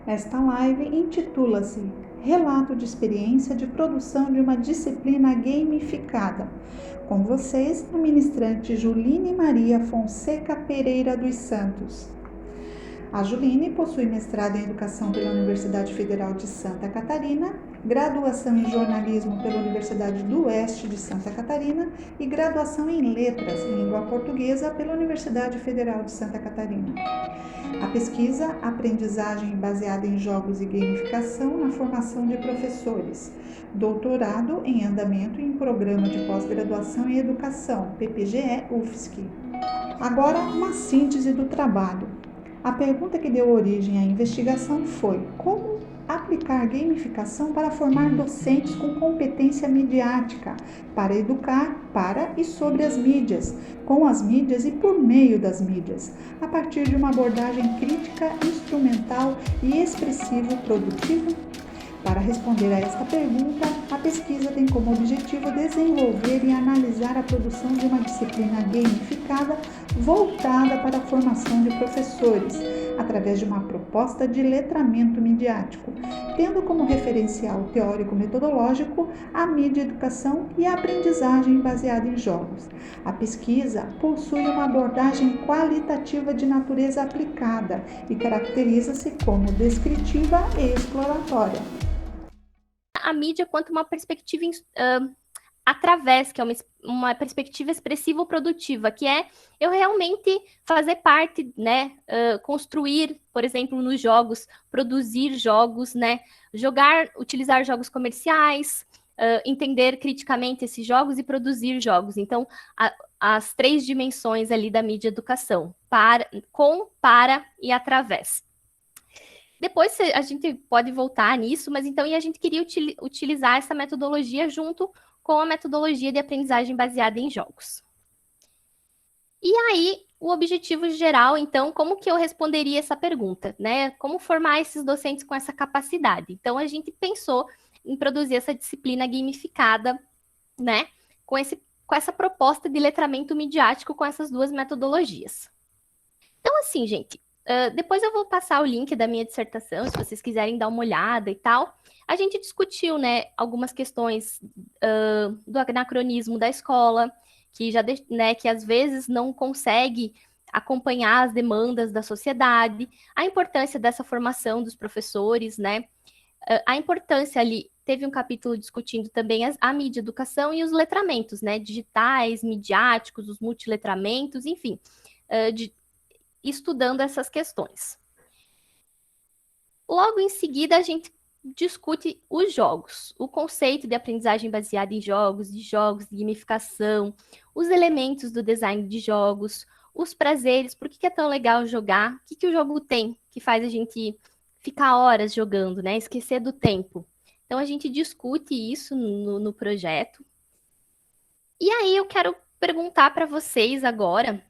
Esta live intitula-se Relato de experiência de produção de uma disciplina gamificada. Com vocês, a ministrante Juline Maria Fonseca Pereira dos Santos. A Juline possui mestrado em Educação pela Universidade Federal de Santa Catarina, graduação em Jornalismo pela Universidade do Oeste de Santa Catarina e graduação em Letras em Língua Portuguesa pela Universidade Federal de Santa Catarina. A pesquisa Aprendizagem baseada em jogos e gamificação na formação de professores. Doutorado em andamento em Programa de Pós-Graduação em Educação, PPGE-UFSC. Agora, uma síntese do trabalho. A pergunta que deu origem à investigação foi: como aplicar gamificação para formar docentes com competência midiática, para educar para e sobre as mídias, com as mídias e por meio das mídias, a partir de uma abordagem crítica, instrumental e expressivo produtivo? Para responder a esta pergunta, a pesquisa tem como objetivo desenvolver e analisar a produção de uma disciplina gamificada voltada para a formação de professores, através de uma proposta de letramento midiático, tendo como referencial teórico-metodológico a mídia educação e a aprendizagem baseada em jogos. A pesquisa possui uma abordagem qualitativa de natureza aplicada e caracteriza-se como descritiva e exploratória. A mídia quanto uma perspectiva através, que é uma perspectiva expressivo-produtiva, que é eu realmente fazer parte, né, construir, por exemplo, nos jogos, produzir jogos, né, utilizar jogos comerciais, entender criticamente esses jogos e produzir jogos. Então, as 3 dimensões ali da mídia educação, para e através. Depois a gente pode voltar nisso, mas então a gente queria utilizar essa metodologia junto com a metodologia de aprendizagem baseada em jogos. E aí, o objetivo geral, então, como que eu responderia essa pergunta, né? Como formar esses docentes com essa capacidade? Então, a gente pensou em produzir essa disciplina gamificada, né? Com essa proposta de letramento midiático com essas 2 metodologias. Então, assim, gente, depois eu vou passar o link da minha dissertação, se vocês quiserem dar uma olhada e tal. A gente discutiu, né, algumas questões do anacronismo da escola, que que às vezes não consegue acompanhar as demandas da sociedade, a importância dessa formação dos professores, né, a importância ali, teve um capítulo discutindo também a mídia educação e os letramentos, né, digitais, midiáticos, os multiletramentos, enfim, estudando essas questões. Logo em seguida, a gente discute os jogos, o conceito de aprendizagem baseada em jogos, de gamificação, os elementos do design de jogos, os prazeres, por que é tão legal jogar, o que o jogo tem que faz a gente ficar horas jogando, né? Esquecer do tempo. Então, a gente discute isso no projeto. E aí, eu quero perguntar para vocês agora,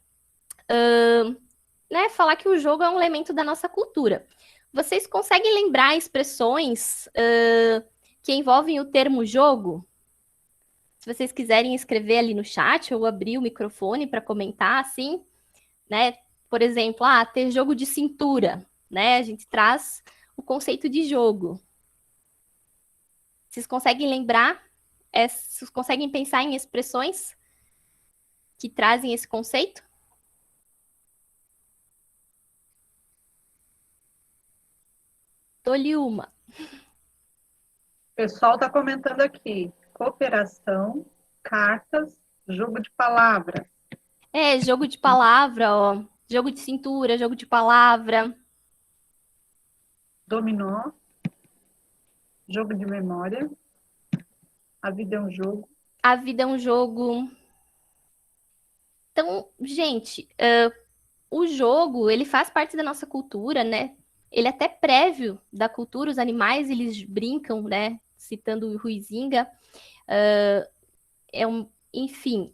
né, falar que o jogo é um elemento da nossa cultura. Vocês conseguem lembrar expressões que envolvem o termo jogo? Se vocês quiserem escrever ali no chat ou abrir o microfone para comentar, assim, né? Por exemplo, ter jogo de cintura, né? A gente traz o conceito de jogo. Vocês conseguem lembrar? Vocês conseguem pensar em expressões que trazem esse conceito? Dou-lhe uma. O pessoal está comentando aqui. Cooperação, cartas, jogo de palavra. Jogo de palavra, ó. Jogo de cintura, jogo de palavra. Dominó, jogo de memória. A vida é um jogo. A vida é um jogo. Então, gente, o jogo, ele faz parte da nossa cultura, né? Ele é até prévio da cultura, os animais, eles brincam, né? Citando o Huizinga. Enfim,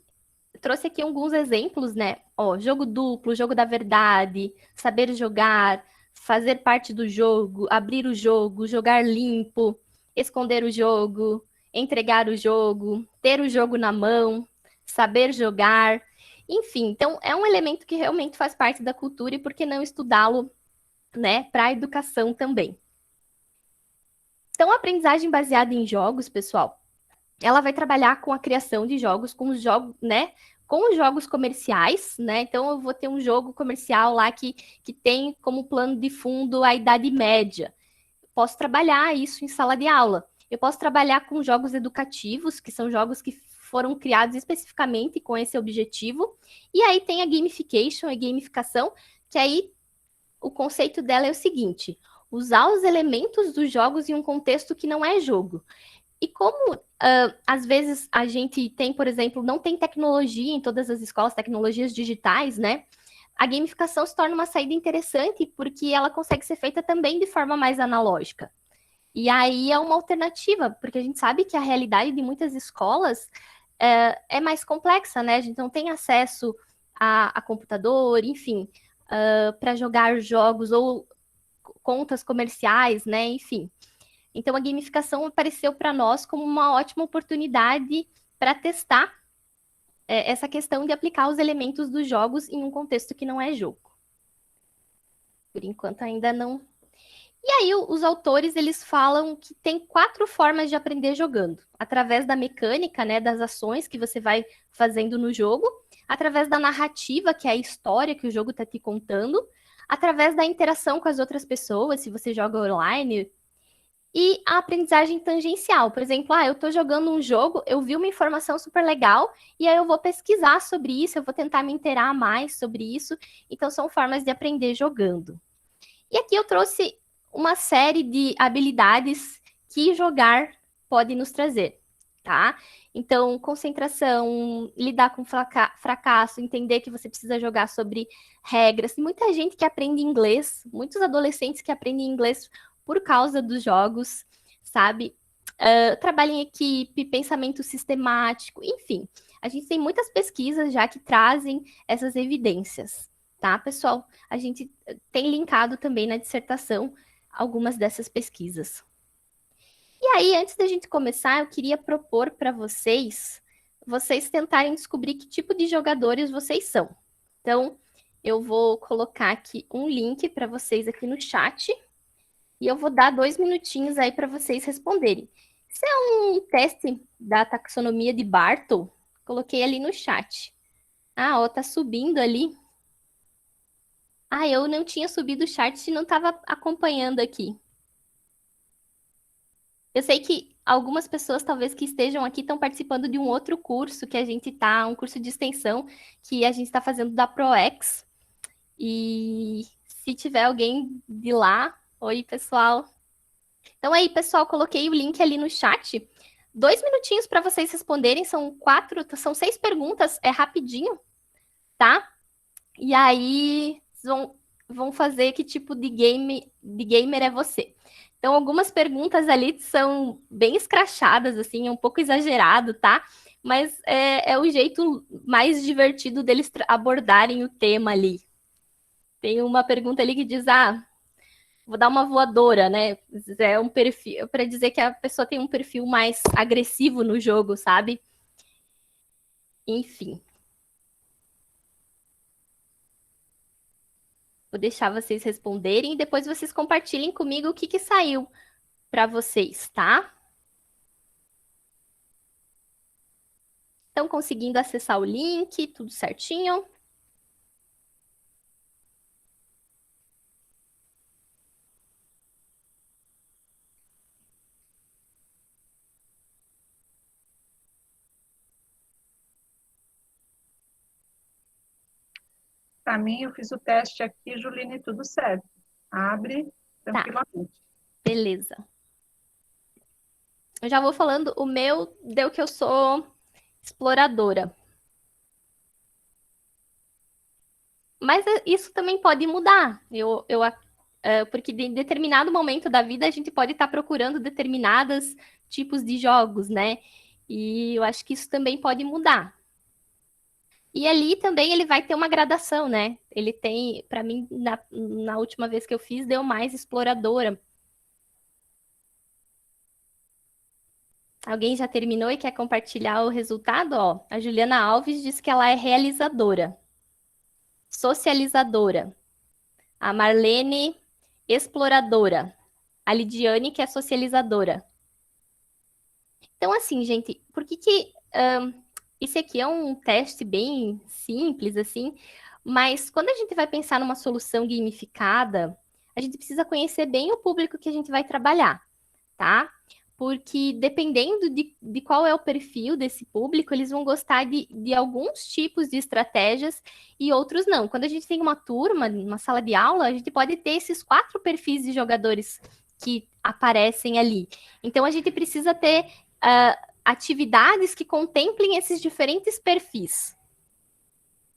trouxe aqui alguns exemplos, né? Ó, jogo duplo, jogo da verdade, saber jogar, fazer parte do jogo, abrir o jogo, jogar limpo, esconder o jogo, entregar o jogo, ter o jogo na mão, saber jogar. Enfim, então é um elemento que realmente faz parte da cultura e por que não estudá-lo, né, para a educação também. Então, a aprendizagem baseada em jogos, pessoal, ela vai trabalhar com a criação de jogos, com os jogos, né? Com os jogos comerciais, né? Então, eu vou ter um jogo comercial lá que tem como plano de fundo a Idade Média. Posso trabalhar isso em sala de aula. Eu posso trabalhar com jogos educativos, que são jogos que foram criados especificamente com esse objetivo. E aí tem a gamification, a gamificação, que aí o conceito dela é o seguinte: usar os elementos dos jogos em um contexto que não é jogo. E como às vezes a gente tem, por exemplo, não tem tecnologia em todas as escolas, tecnologias digitais, né? A gamificação se torna uma saída interessante porque ela consegue ser feita também de forma mais analógica. E aí é uma alternativa, porque a gente sabe que a realidade de muitas escolas é mais complexa, né? A gente não tem acesso a computador, enfim, para jogar jogos ou contas comerciais, né? Enfim. Então, a gamificação apareceu para nós como uma ótima oportunidade para testar essa questão de aplicar os elementos dos jogos em um contexto que não é jogo. Por enquanto, ainda não. E aí, os autores, eles falam que tem 4 formas de aprender jogando. Através da mecânica, né, das ações que você vai fazendo no jogo, através da narrativa, que é a história que o jogo está te contando, através da interação com as outras pessoas, se você joga online, e a aprendizagem tangencial. Por exemplo, eu estou jogando um jogo, eu vi uma informação super legal, e aí eu vou pesquisar sobre isso, eu vou tentar me inteirar mais sobre isso. Então, são formas de aprender jogando. E aqui eu trouxe uma série de habilidades que jogar pode nos trazer, tá? Então, concentração, lidar com fracasso, entender que você precisa jogar sobre regras. Muita gente que aprende inglês, muitos adolescentes que aprendem inglês por causa dos jogos, sabe? Trabalho em equipe, pensamento sistemático, enfim. A gente tem muitas pesquisas já que trazem essas evidências, tá, pessoal? A gente tem linkado também na dissertação algumas dessas pesquisas. E aí, antes da gente começar, eu queria propor para vocês tentarem descobrir que tipo de jogadores vocês são. Então, eu vou colocar aqui um link para vocês aqui no chat e eu vou dar 2 minutinhos aí para vocês responderem. Isso é um teste da taxonomia de Bartle. Coloquei ali no chat. Tá subindo ali. Eu não tinha subido o chat e não estava acompanhando aqui. Eu sei que algumas pessoas, talvez, que estejam aqui, estão participando de um outro curso que a gente tá, um curso de extensão que a gente está fazendo da ProEx. E se tiver alguém de lá, oi, pessoal. Então aí, pessoal, coloquei o link ali no chat. 2 minutinhos para vocês responderem, são 6 perguntas, é rapidinho, tá? E aí, vão fazer que tipo de gamer é você. Então, algumas perguntas ali são bem escrachadas, assim, é um pouco exagerado, tá? Mas é o jeito mais divertido deles abordarem o tema ali. Tem uma pergunta ali que diz, vou dar uma voadora, né? É um perfil, para dizer que a pessoa tem um perfil mais agressivo no jogo, sabe? Enfim. Vou deixar vocês responderem e depois vocês compartilhem comigo o que saiu para vocês, tá? Estão conseguindo acessar o link, tudo certinho? Para mim, eu fiz o teste aqui, Juline, tudo certo. Abre tranquilamente. Beleza. Eu já vou falando, o meu deu que eu sou exploradora. Mas isso também pode mudar. Porque em determinado momento da vida a gente pode estar procurando determinados tipos de jogos, né? E eu acho que isso também pode mudar. E ali também ele vai ter uma gradação, né? Ele tem, para mim, na última vez que eu fiz, deu mais exploradora. Alguém já terminou e quer compartilhar o resultado? Ó, a Juliana Alves diz que ela é realizadora, socializadora. A Marlene, exploradora. a Lidiane, que é socializadora. Então, assim, gente, por que esse aqui é um teste bem simples, assim, mas quando a gente vai pensar numa solução gamificada, a gente precisa conhecer bem o público que a gente vai trabalhar, tá? Porque dependendo de qual é o perfil desse público, eles vão gostar de alguns tipos de estratégias e outros não. Quando a gente tem uma turma, uma sala de aula, a gente pode ter esses 4 perfis de jogadores que aparecem ali. Então, a gente precisa ter atividades que contemplem esses diferentes perfis.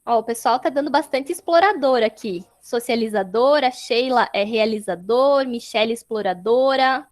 Ó, o pessoal tá dando bastante explorador aqui. Socializadora, Sheila é realizador, Michelle exploradora.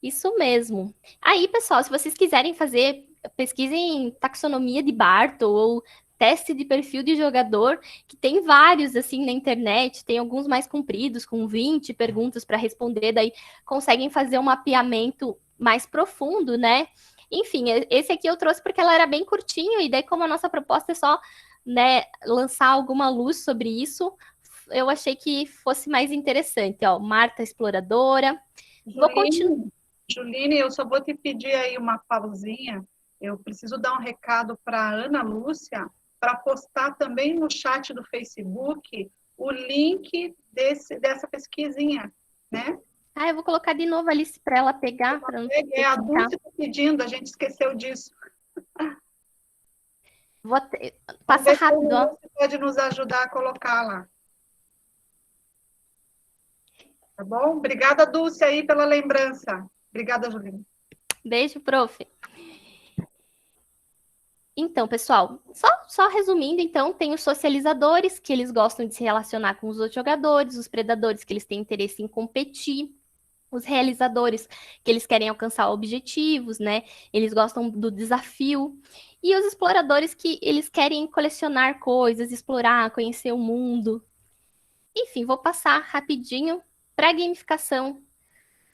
Isso mesmo. Aí, pessoal, se vocês quiserem fazer, pesquisem taxonomia de Bartle ou teste de perfil de jogador, que tem vários assim na internet, tem alguns mais compridos, com 20 perguntas para responder, daí conseguem fazer um mapeamento mais profundo, né? Enfim, esse aqui eu trouxe porque ela era bem curtinho, e daí, como a nossa proposta é só, né, lançar alguma luz sobre isso, eu achei que fosse mais interessante. Ó, Marta Exploradora. Vou continuar. Juline, eu só vou te pedir aí uma pausinha. Eu preciso dar um recado para a Ana Lúcia, para postar também no chat do Facebook o link dessa pesquisinha, né? Eu vou colocar de novo ali para ela pegar. É a Dulce está pedindo, a gente esqueceu disso. Passa rápido, ó. Você pode nos ajudar a colocar lá. Tá bom? Obrigada, Dulce, aí pela lembrança. Obrigada, Julinha. Beijo, prof. Então, pessoal, só resumindo, então, tem os socializadores, que eles gostam de se relacionar com os outros jogadores, os predadores, que eles têm interesse em competir, os realizadores, que eles querem alcançar objetivos, né? Eles gostam do desafio. E os exploradores, que eles querem colecionar coisas, explorar, conhecer o mundo. Enfim, vou passar rapidinho para a gamificação.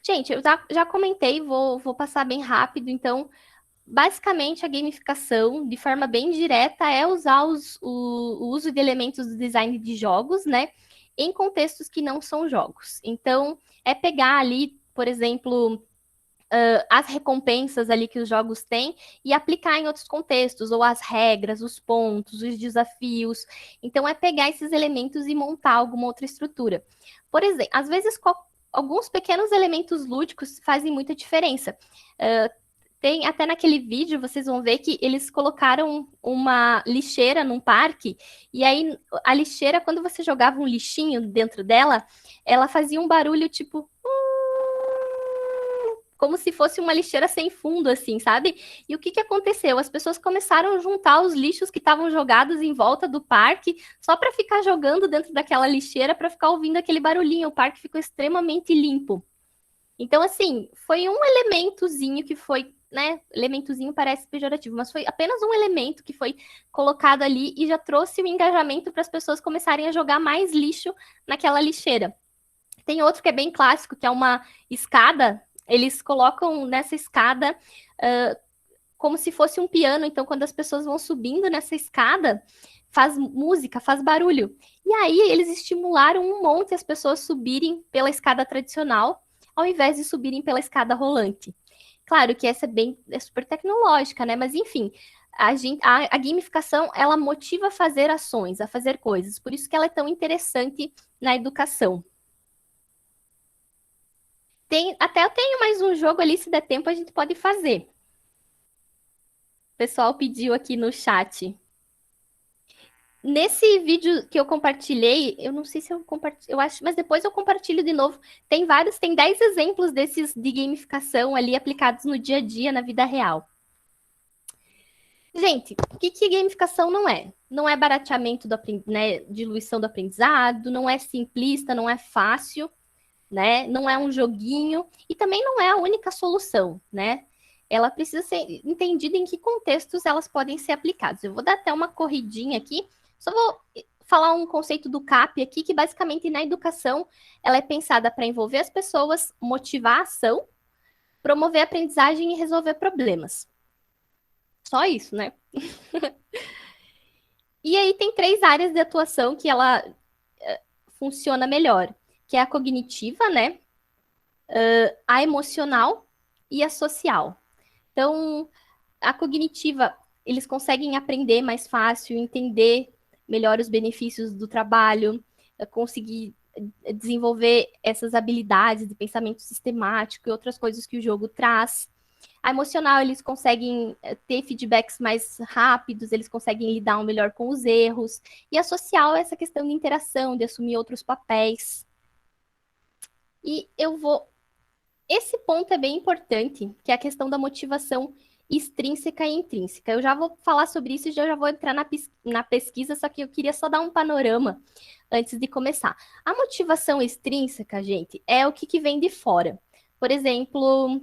Gente, eu já comentei, vou passar bem rápido. Então, basicamente, a gamificação, de forma bem direta, é usar o uso de elementos do design de jogos, né? Em contextos que não são jogos. Então, é pegar ali, por exemplo, as recompensas ali que os jogos têm e aplicar em outros contextos, ou as regras, os pontos, os desafios. Então, é pegar esses elementos e montar alguma outra estrutura. Por exemplo, às vezes, alguns pequenos elementos lúdicos fazem muita diferença. Tem até naquele vídeo, vocês vão ver que eles colocaram uma lixeira num parque, e aí a lixeira, quando você jogava um lixinho dentro dela, ela fazia um barulho tipo como se fosse uma lixeira sem fundo, assim, sabe? E o que aconteceu? As pessoas começaram a juntar os lixos que estavam jogados em volta do parque, só para ficar jogando dentro daquela lixeira, para ficar ouvindo aquele barulhinho. O parque ficou extremamente limpo. Então, assim, foi um elementozinho que foi, né? Elementozinho parece pejorativo, mas foi apenas um elemento que foi colocado ali e já trouxe o engajamento para as pessoas começarem a jogar mais lixo naquela lixeira. Tem outro que é bem clássico, que é uma escada. Eles colocam nessa escada como se fosse um piano. Então, quando as pessoas vão subindo nessa escada, faz música, faz barulho. E aí, eles estimularam um monte as pessoas subirem pela escada tradicional, ao invés de subirem pela escada rolante. Claro que essa é super tecnológica, né? Mas, enfim, a gamificação, ela motiva a fazer ações, a fazer coisas. Por isso que ela é tão interessante na educação. Até eu tenho mais um jogo ali, se der tempo a gente pode fazer. O pessoal pediu aqui no chat. Nesse vídeo que eu compartilhei, eu não sei se eu compartilhei, eu acho, mas depois eu compartilho de novo. Tem 10 exemplos desses de gamificação ali aplicados no dia a dia, na vida real. Gente, o que gamificação não é? Não é barateamento né, diluição do aprendizado, não é simplista, não é fácil, né? Não é um joguinho e também não é a única solução, né? Ela precisa ser entendida em que contextos elas podem ser aplicadas. Eu vou dar até uma corridinha aqui, só vou falar um conceito do CAP aqui, que basicamente na educação ela é pensada para envolver as pessoas, motivar a ação, promover a aprendizagem e resolver problemas. Só isso, né? E aí tem 3 áreas de atuação que ela funciona melhor. que é a cognitiva, né? A emocional e a social. Então, a cognitiva, eles conseguem aprender mais fácil, entender melhor os benefícios do trabalho, conseguir desenvolver essas habilidades de pensamento sistemático e outras coisas que o jogo traz. A emocional, eles conseguem ter feedbacks mais rápidos, eles conseguem lidar melhor com os erros. E a social é essa questão de interação, de assumir outros papéis. E esse ponto é bem importante, que é a questão da motivação extrínseca e intrínseca. Eu já vou falar sobre isso e já vou entrar na pesquisa, só que eu queria só dar um panorama antes de começar. A motivação extrínseca, gente, é o que vem de fora. Por exemplo,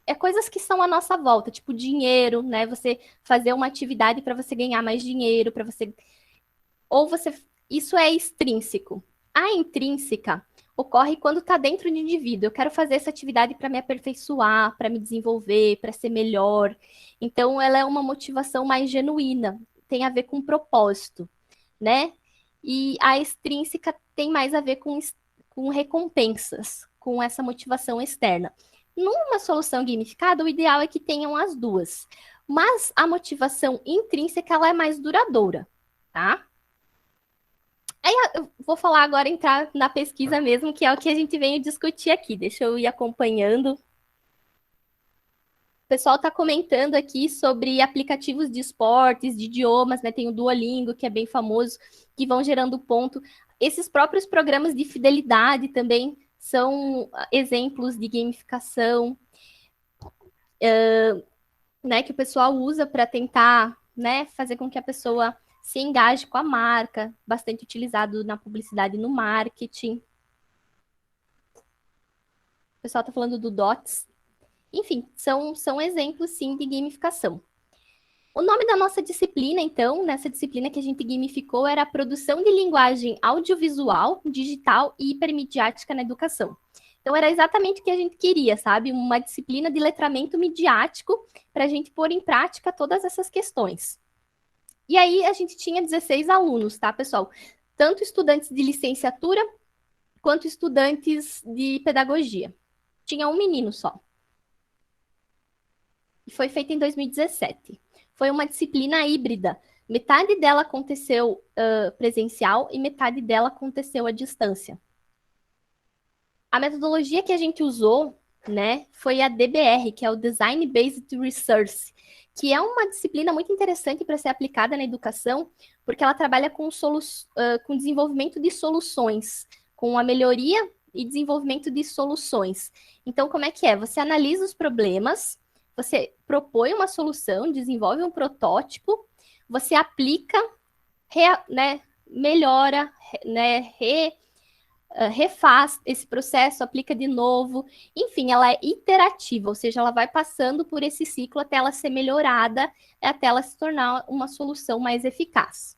é coisas que são à nossa volta, tipo dinheiro, né? Você fazer uma atividade para você ganhar mais dinheiro, para você... Isso é extrínseco. A intrínseca ocorre quando está dentro do indivíduo. Eu quero fazer essa atividade para me aperfeiçoar, para me desenvolver, para ser melhor. Então, ela é uma motivação mais genuína, tem a ver com propósito, né? E a extrínseca tem mais a ver com recompensas, com essa motivação externa. Numa solução gamificada, o ideal é que tenham as duas. Mas a motivação intrínseca, ela é mais duradoura, tá? Aí eu vou falar agora, entrar na pesquisa mesmo, que é o que a gente veio discutir aqui. Deixa eu ir acompanhando. O pessoal está comentando aqui sobre aplicativos de esportes, de idiomas, né? Tem o Duolingo, que é bem famoso, que vão gerando ponto. Esses próprios programas de fidelidade também são exemplos de gamificação, né? Que o pessoal usa para tentar, né, fazer com que a pessoa se engaje com a marca, bastante utilizado na publicidade e no marketing. O pessoal está falando do DOTS. Enfim, são exemplos, sim, de gamificação. O nome da nossa disciplina, então, nessa disciplina que a gente gamificou, era a produção de linguagem audiovisual, digital e hipermediática na educação. Então, era exatamente o que a gente queria, sabe? Uma disciplina de letramento midiático para a gente pôr em prática todas essas questões. E aí, a gente tinha 16 alunos, tá, pessoal? Tanto estudantes de licenciatura, quanto estudantes de pedagogia. Tinha um menino só. E foi feita em 2017. Foi uma disciplina híbrida. Metade dela aconteceu presencial e metade dela aconteceu à distância. A metodologia que a gente usou, né, foi a DBR, que é o Design Based Research, que é uma disciplina muito interessante para ser aplicada na educação, porque ela trabalha com desenvolvimento de soluções, com a melhoria e desenvolvimento de soluções. Então, como é que é? Você analisa os problemas, você propõe uma solução, desenvolve um protótipo, você aplica, né, melhora, né, refaz esse processo, aplica de novo. Enfim, ela é iterativa, ou seja, ela vai passando por esse ciclo até ela ser melhorada, até ela se tornar uma solução mais eficaz.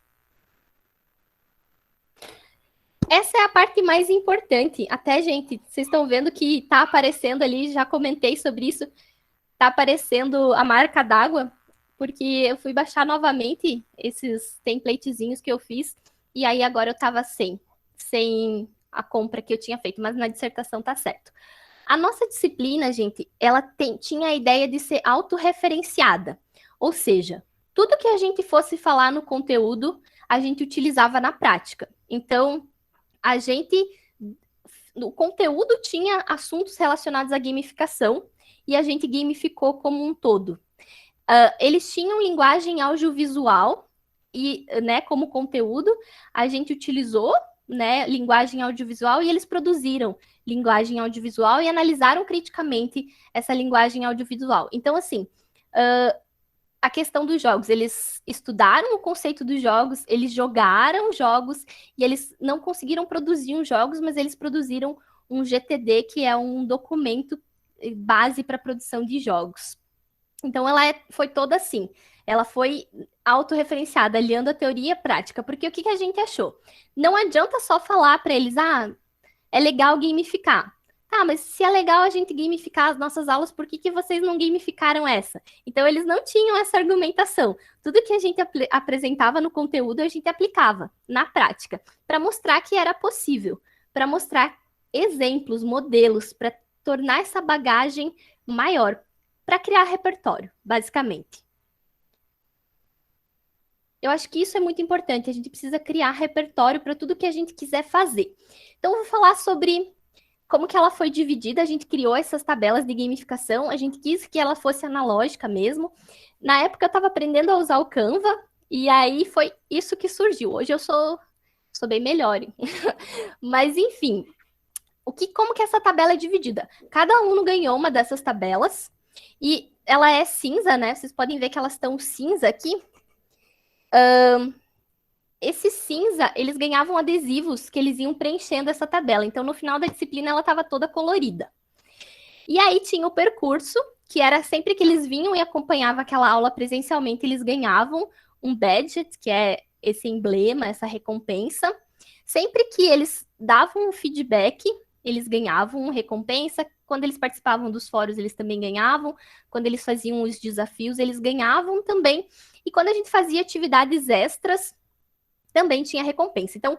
Essa é a parte mais importante. Até, gente, vocês estão vendo que está aparecendo ali, já comentei sobre isso, está aparecendo a marca d'água, porque eu fui baixar novamente esses templatezinhos que eu fiz, e aí agora eu estava sem a compra que eu tinha feito, mas na dissertação tá certo. A nossa disciplina, gente, ela tinha a ideia de ser autorreferenciada, ou seja, tudo que a gente fosse falar no conteúdo, a gente utilizava na prática. Então, o conteúdo tinha assuntos relacionados à gamificação e a gente gamificou como um todo. Eles tinham linguagem audiovisual e, né, como conteúdo, a gente utilizou, né, linguagem audiovisual e eles produziram linguagem audiovisual e analisaram criticamente essa linguagem audiovisual. Então, assim, a questão dos jogos, eles estudaram o conceito dos jogos, eles jogaram jogos e eles não conseguiram produzir os jogos, mas eles produziram um GTD, que é um documento base para produção de jogos. Então, ela foi toda assim. Ela foi autorreferenciada, aliando a teoria e a prática. Porque o que a gente achou? Não adianta só falar para eles, é legal gamificar. Tá, mas se é legal a gente gamificar as nossas aulas, por que vocês não gamificaram essa? Então, eles não tinham essa argumentação. Tudo que a gente apresentava no conteúdo, a gente aplicava na prática, para mostrar que era possível, para mostrar exemplos, modelos, para tornar essa bagagem maior, para criar repertório, basicamente. Eu acho que isso é muito importante, a gente precisa criar repertório para tudo que a gente quiser fazer. Então, eu vou falar sobre como que ela foi dividida, a gente criou essas tabelas de gamificação, a gente quis que ela fosse analógica mesmo. Na época eu estava aprendendo a usar o Canva, e aí foi isso que surgiu. Hoje eu sou bem melhor. Mas enfim, como que essa tabela é dividida? Cada aluno ganhou uma dessas tabelas, e ela é cinza, né? Vocês podem ver que elas estão cinza aqui. Esse cinza, eles ganhavam adesivos que eles iam preenchendo essa tabela. Então, no final da disciplina, ela estava toda colorida. E aí tinha o percurso, que era sempre que eles vinham e acompanhavam aquela aula presencialmente, eles ganhavam um badge, que é esse emblema, essa recompensa. Sempre que eles davam um feedback, eles ganhavam recompensa. Quando eles participavam dos fóruns, eles também ganhavam. Quando eles faziam os desafios, eles ganhavam também. E quando a gente fazia atividades extras, também tinha recompensa. Então,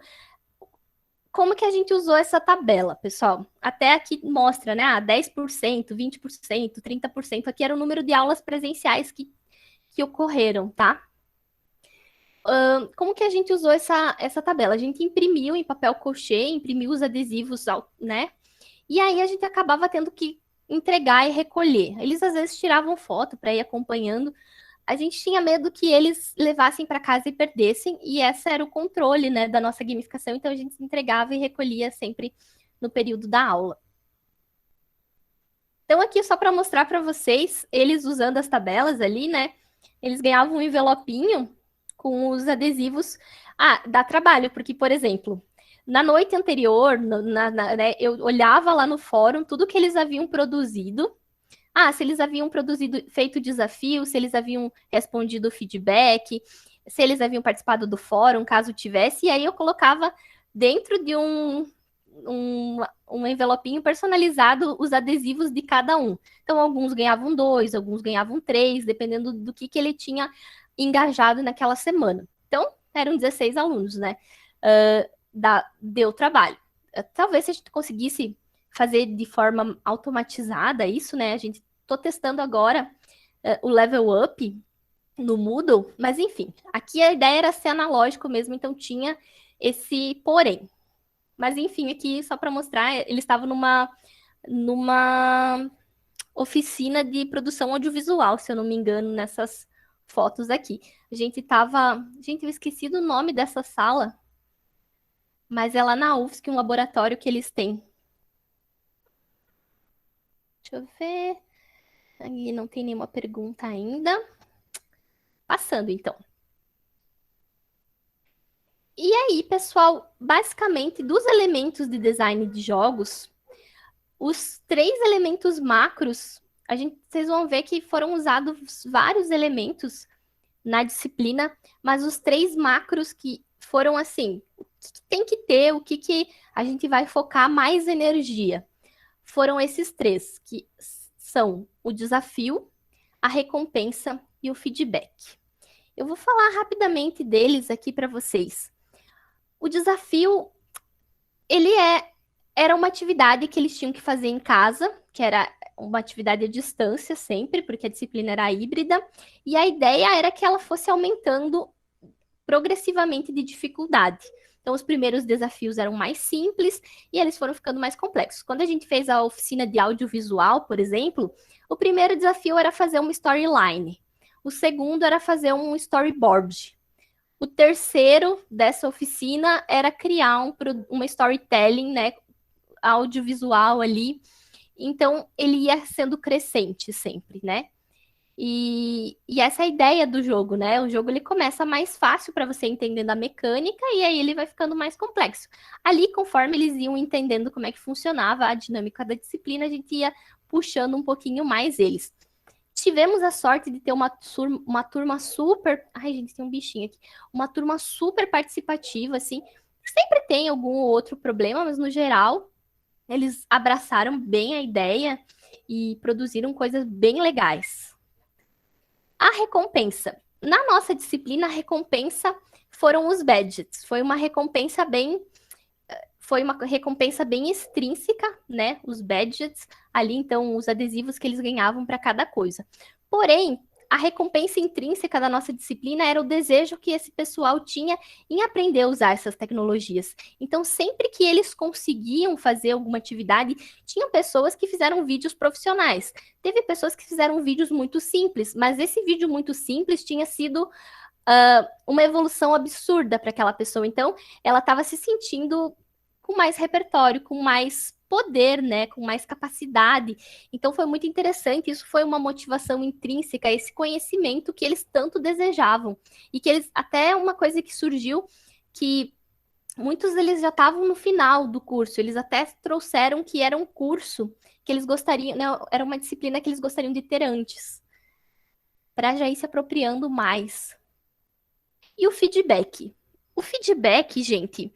como que a gente usou essa tabela, pessoal? Até aqui mostra, né? 10%, 20%, 30%. Aqui era o número de aulas presenciais que ocorreram, tá? Como que a gente usou essa tabela? A gente imprimiu em papel crochê, imprimiu os adesivos, né? E aí a gente acabava tendo que entregar e recolher. Eles às vezes tiravam foto para ir acompanhando. A gente tinha medo que eles levassem para casa e perdessem, e esse era o controle, né, da nossa gamificação, então a gente se entregava e recolhia sempre no período da aula. Então aqui só para mostrar para vocês, eles usando as tabelas ali, né, eles ganhavam um envelopinho com os adesivos. Dá trabalho, porque, por exemplo, na noite anterior, né, eu olhava lá no fórum tudo que eles haviam produzido. Se eles haviam feito desafio, se eles haviam respondido feedback, se eles haviam participado do fórum, caso tivesse, e aí eu colocava dentro de um envelopinho personalizado os adesivos de cada um. Então, alguns ganhavam 2, alguns ganhavam 3, dependendo do que ele tinha engajado naquela semana. Então, eram 16 alunos, né? Deu trabalho. Talvez se a gente conseguisse fazer de forma automatizada isso, né? Tô testando agora o Level Up no Moodle, mas enfim, aqui a ideia era ser analógico mesmo, então tinha esse porém. Mas enfim, aqui só para mostrar, eles estavam numa oficina de produção audiovisual, se eu não me engano, nessas fotos aqui. Gente, eu esqueci do nome dessa sala, mas é lá na UFSC, um laboratório que eles têm. Deixa eu ver. Aqui não tem nenhuma pergunta ainda. Passando, então. E aí, pessoal, basicamente, dos elementos de design de jogos, os 3 elementos macros, vocês vão ver que foram usados vários elementos na disciplina, mas os 3 macros que foram assim, o que tem que ter, o que a gente vai focar mais energia, foram esses 3, que são o desafio, a recompensa e o feedback. Eu vou falar rapidamente deles aqui para vocês. O desafio, era uma atividade que eles tinham que fazer em casa, que era uma atividade à distância sempre, porque a disciplina era híbrida, e a ideia era que ela fosse aumentando progressivamente de dificuldade. Então, os primeiros desafios eram mais simples e eles foram ficando mais complexos. Quando a gente fez a oficina de audiovisual, por exemplo, o primeiro desafio era fazer uma storyline. O segundo era fazer um storyboard. O terceiro dessa oficina era criar uma storytelling, né, audiovisual ali. Então, ele ia sendo crescente sempre, né? E essa é a ideia do jogo, né? O jogo ele começa mais fácil para você entendendo a mecânica e aí ele vai ficando mais complexo. Ali, conforme eles iam entendendo como é que funcionava a dinâmica da disciplina, a gente ia puxando um pouquinho mais eles. Tivemos a sorte de ter uma turma super... Ai, gente, tem um bichinho aqui. Uma turma super participativa, assim. Sempre tem algum outro problema, mas no geral eles abraçaram bem a ideia e produziram coisas bem legais. A recompensa. Na nossa disciplina, a recompensa foram os badges. Foi uma recompensa bem extrínseca, né? Os badges ali, então, os adesivos que eles ganhavam para cada coisa. Porém, a recompensa intrínseca da nossa disciplina era o desejo que esse pessoal tinha em aprender a usar essas tecnologias. Então, sempre que eles conseguiam fazer alguma atividade, tinham pessoas que fizeram vídeos profissionais. Teve pessoas que fizeram vídeos muito simples, mas esse vídeo muito simples tinha sido uma evolução absurda para aquela pessoa. Então, ela estava se sentindo com mais repertório, com mais poder, né, com mais capacidade. Então foi muito interessante, isso foi uma motivação intrínseca, esse conhecimento que eles tanto desejavam. E que eles, até uma coisa que surgiu, que muitos deles já estavam no final do curso, eles até trouxeram que era um curso que eles gostariam, né, era uma disciplina que eles gostariam de ter antes, para já ir se apropriando mais. E o feedback? O feedback, gente,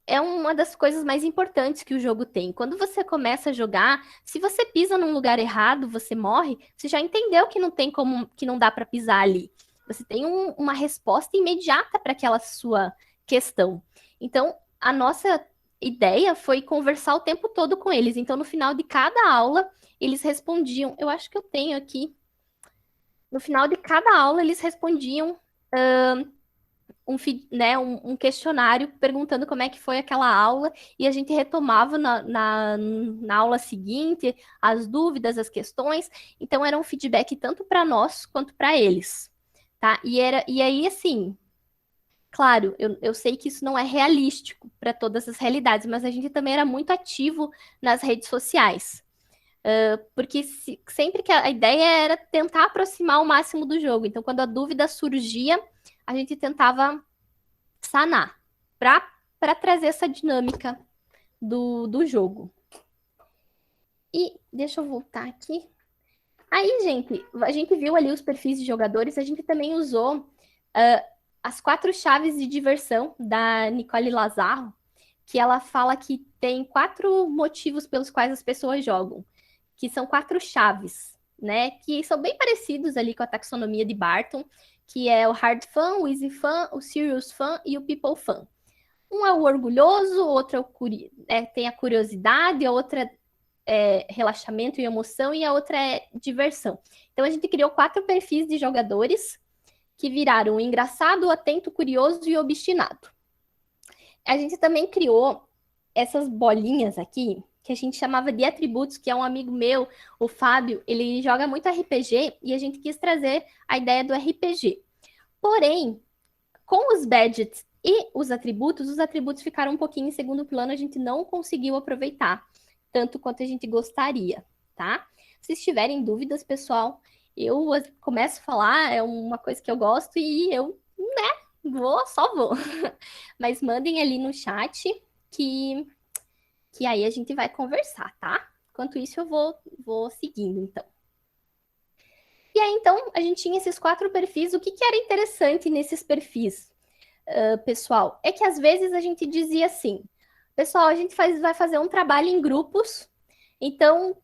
é uma das coisas mais importantes que o jogo tem. Quando você começa a jogar, se você pisa num lugar errado, você morre, você já entendeu que não tem como, que não dá para pisar ali. Você tem uma resposta imediata para aquela sua questão. Então, a nossa ideia foi conversar o tempo todo com eles. Então, no final de cada aula, eles respondiam. Eu acho que eu tenho aqui. No final de cada aula, eles respondiam um questionário perguntando como é que foi aquela aula, e a gente retomava na aula seguinte as dúvidas, as questões. Então era um feedback tanto para nós quanto para eles, tá? E aí, assim, claro, eu sei que isso não é realístico para todas as realidades, mas a gente também era muito ativo nas redes sociais. Porque sempre que a ideia era tentar aproximar o máximo do jogo. Então, quando a dúvida surgia, a gente tentava sanar para trazer essa dinâmica do jogo. E deixa eu voltar aqui. Aí, gente, a gente viu ali os perfis de jogadores, a gente também usou as 4 chaves de diversão da Nicole Lazaro, que ela fala que tem 4 motivos pelos quais as pessoas jogam, que são 4 chaves, né? Que são bem parecidos ali com a taxonomia de Barton, que é o hard fun, o easy fun, o serious fun e o people fun. Um é o orgulhoso, o outro tem a curiosidade, a outra é relaxamento e emoção, e a outra é diversão. Então a gente criou 4 perfis de jogadores que viraram o engraçado, o atento, curioso e obstinado. A gente também criou essas bolinhas aqui, que a gente chamava de atributos, que é um amigo meu, o Fábio, ele joga muito RPG, e a gente quis trazer a ideia do RPG. Porém, com os badges e os atributos ficaram um pouquinho em segundo plano, a gente não conseguiu aproveitar tanto quanto a gente gostaria, tá? Se tiverem dúvidas, pessoal, eu começo a falar, é uma coisa que eu gosto e eu, só vou. Mas mandem ali no chat que aí a gente vai conversar, tá? Enquanto isso, eu vou seguindo, então. E aí, então, a gente tinha esses 4 perfis. O que era interessante nesses perfis, pessoal? É que, às vezes, a gente dizia assim, pessoal, a gente vai fazer um trabalho em grupos, então,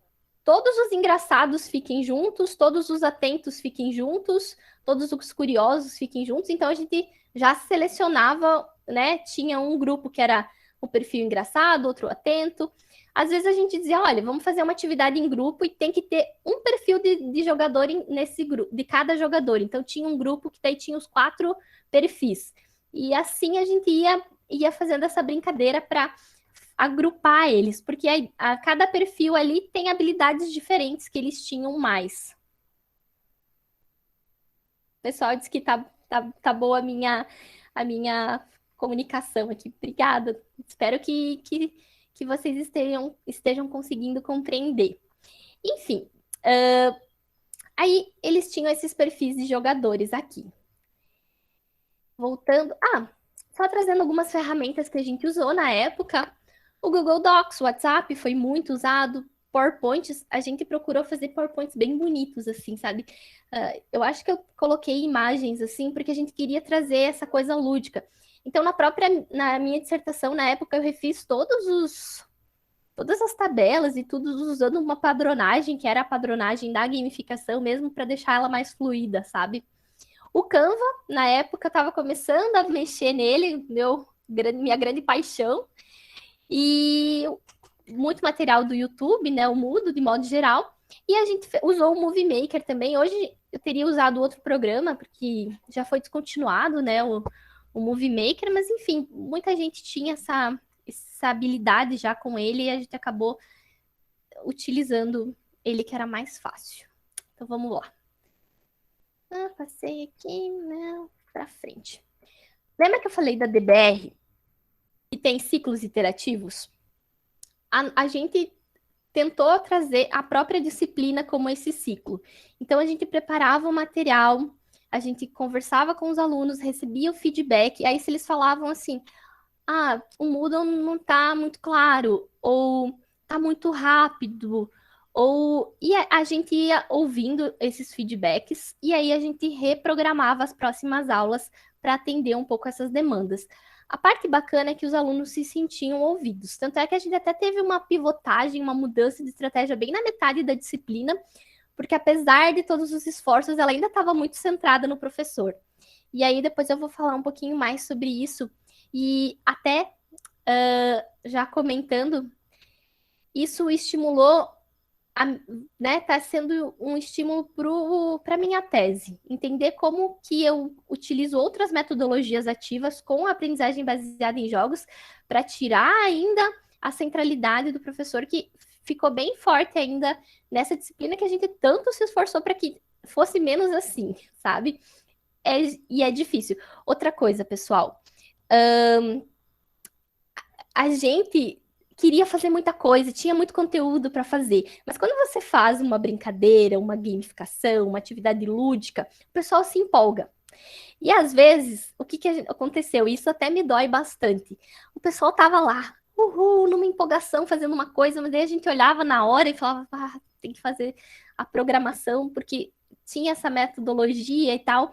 todos os engraçados fiquem juntos, todos os atentos fiquem juntos, todos os curiosos fiquem juntos. Então, a gente já selecionava, né? Tinha um grupo que era o perfil engraçado, outro atento. Às vezes a gente dizia, olha, vamos fazer uma atividade em grupo e tem que ter um perfil de jogador nesse grupo, de cada jogador. Então tinha um grupo que daí tinha os 4 perfis. E assim a gente ia fazendo essa brincadeira para agrupar eles, porque a cada perfil ali tem habilidades diferentes que eles tinham mais. O pessoal disse que tá boa a minha comunicação aqui. Obrigada. Espero que vocês estejam conseguindo compreender. Enfim, aí eles tinham esses perfis de jogadores aqui. Voltando... só trazendo algumas ferramentas que a gente usou na época. O Google Docs, o WhatsApp foi muito usado. PowerPoints, a gente procurou fazer PowerPoints bem bonitos, assim, sabe? Eu acho que eu coloquei imagens, assim, porque a gente queria trazer essa coisa lúdica. Então, na minha dissertação, na época, eu refiz todos todas as tabelas e tudo usando uma padronagem, que era a padronagem da gamificação mesmo, para deixar ela mais fluida, sabe? O Canva, na época, estava começando a mexer nele, minha grande paixão, e muito material do YouTube, né, o Moodle, de modo geral, e a gente usou o Movie Maker também. Hoje eu teria usado outro programa, porque já foi descontinuado, né, o Movie Maker, mas enfim, muita gente tinha essa habilidade já com ele, e a gente acabou utilizando ele, que era mais fácil. Então vamos lá. Passei aqui, né, para frente. Lembra que eu falei da DBR, que tem ciclos iterativos? A gente tentou trazer a própria disciplina como esse ciclo. Então, a gente preparava o material, a gente conversava com os alunos, recebia o feedback, e aí se eles falavam assim, o Moodle não está muito claro, ou está muito rápido, e a gente ia ouvindo esses feedbacks, e aí a gente reprogramava as próximas aulas para atender um pouco essas demandas. A parte bacana é que os alunos se sentiam ouvidos. Tanto é que a gente até teve uma pivotagem, uma mudança de estratégia bem na metade da disciplina, porque apesar de todos os esforços, ela ainda estava muito centrada no professor. E aí depois eu vou falar um pouquinho mais sobre isso. E até já comentando, isso estimulou, né, tá sendo um estímulo para a minha tese. Entender como que eu utilizo outras metodologias ativas com a aprendizagem baseada em jogos para tirar ainda a centralidade do professor, que ficou bem forte ainda nessa disciplina que a gente tanto se esforçou para que fosse menos assim, sabe? E é difícil. Outra coisa, pessoal, a gente queria fazer muita coisa, tinha muito conteúdo para fazer, mas quando você faz uma brincadeira, uma gamificação, uma atividade lúdica, o pessoal se empolga. E às vezes, o que aconteceu? Isso até me dói bastante. O pessoal tava lá, numa empolgação, fazendo uma coisa, mas aí a gente olhava na hora e falava, tem que fazer a programação, porque tinha essa metodologia e tal.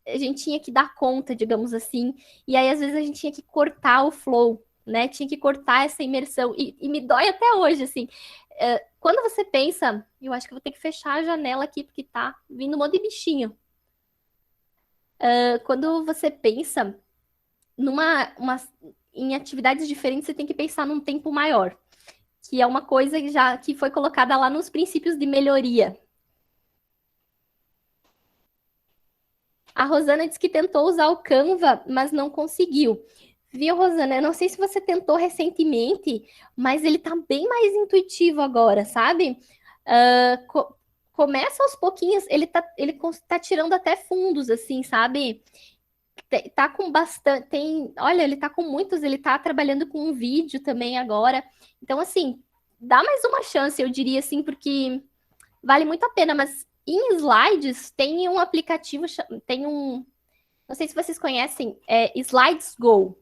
A gente tinha que dar conta, digamos assim, e aí às vezes a gente tinha que cortar o flow, né? Tinha que cortar essa imersão, e me dói até hoje, assim. Quando você pensa, eu acho que eu vou ter que fechar a janela aqui, porque tá vindo um monte de bichinho. Quando você pensa em atividades diferentes, você tem que pensar num tempo maior, que é uma coisa que foi colocada lá nos princípios de melhoria. A Rosana disse que tentou usar o Canva, mas não conseguiu. Viu, Rosana? Eu não sei se você tentou recentemente, mas ele tá bem mais intuitivo agora, sabe? Começa aos pouquinhos, ele tá tirando até fundos, assim, sabe? Tá com bastante, olha, ele tá com muitos, ele tá trabalhando com um vídeo também agora. Então, assim, dá mais uma chance, eu diria assim, porque vale muito a pena, mas em slides tem um aplicativo, não sei se vocês conhecem, Slides Go.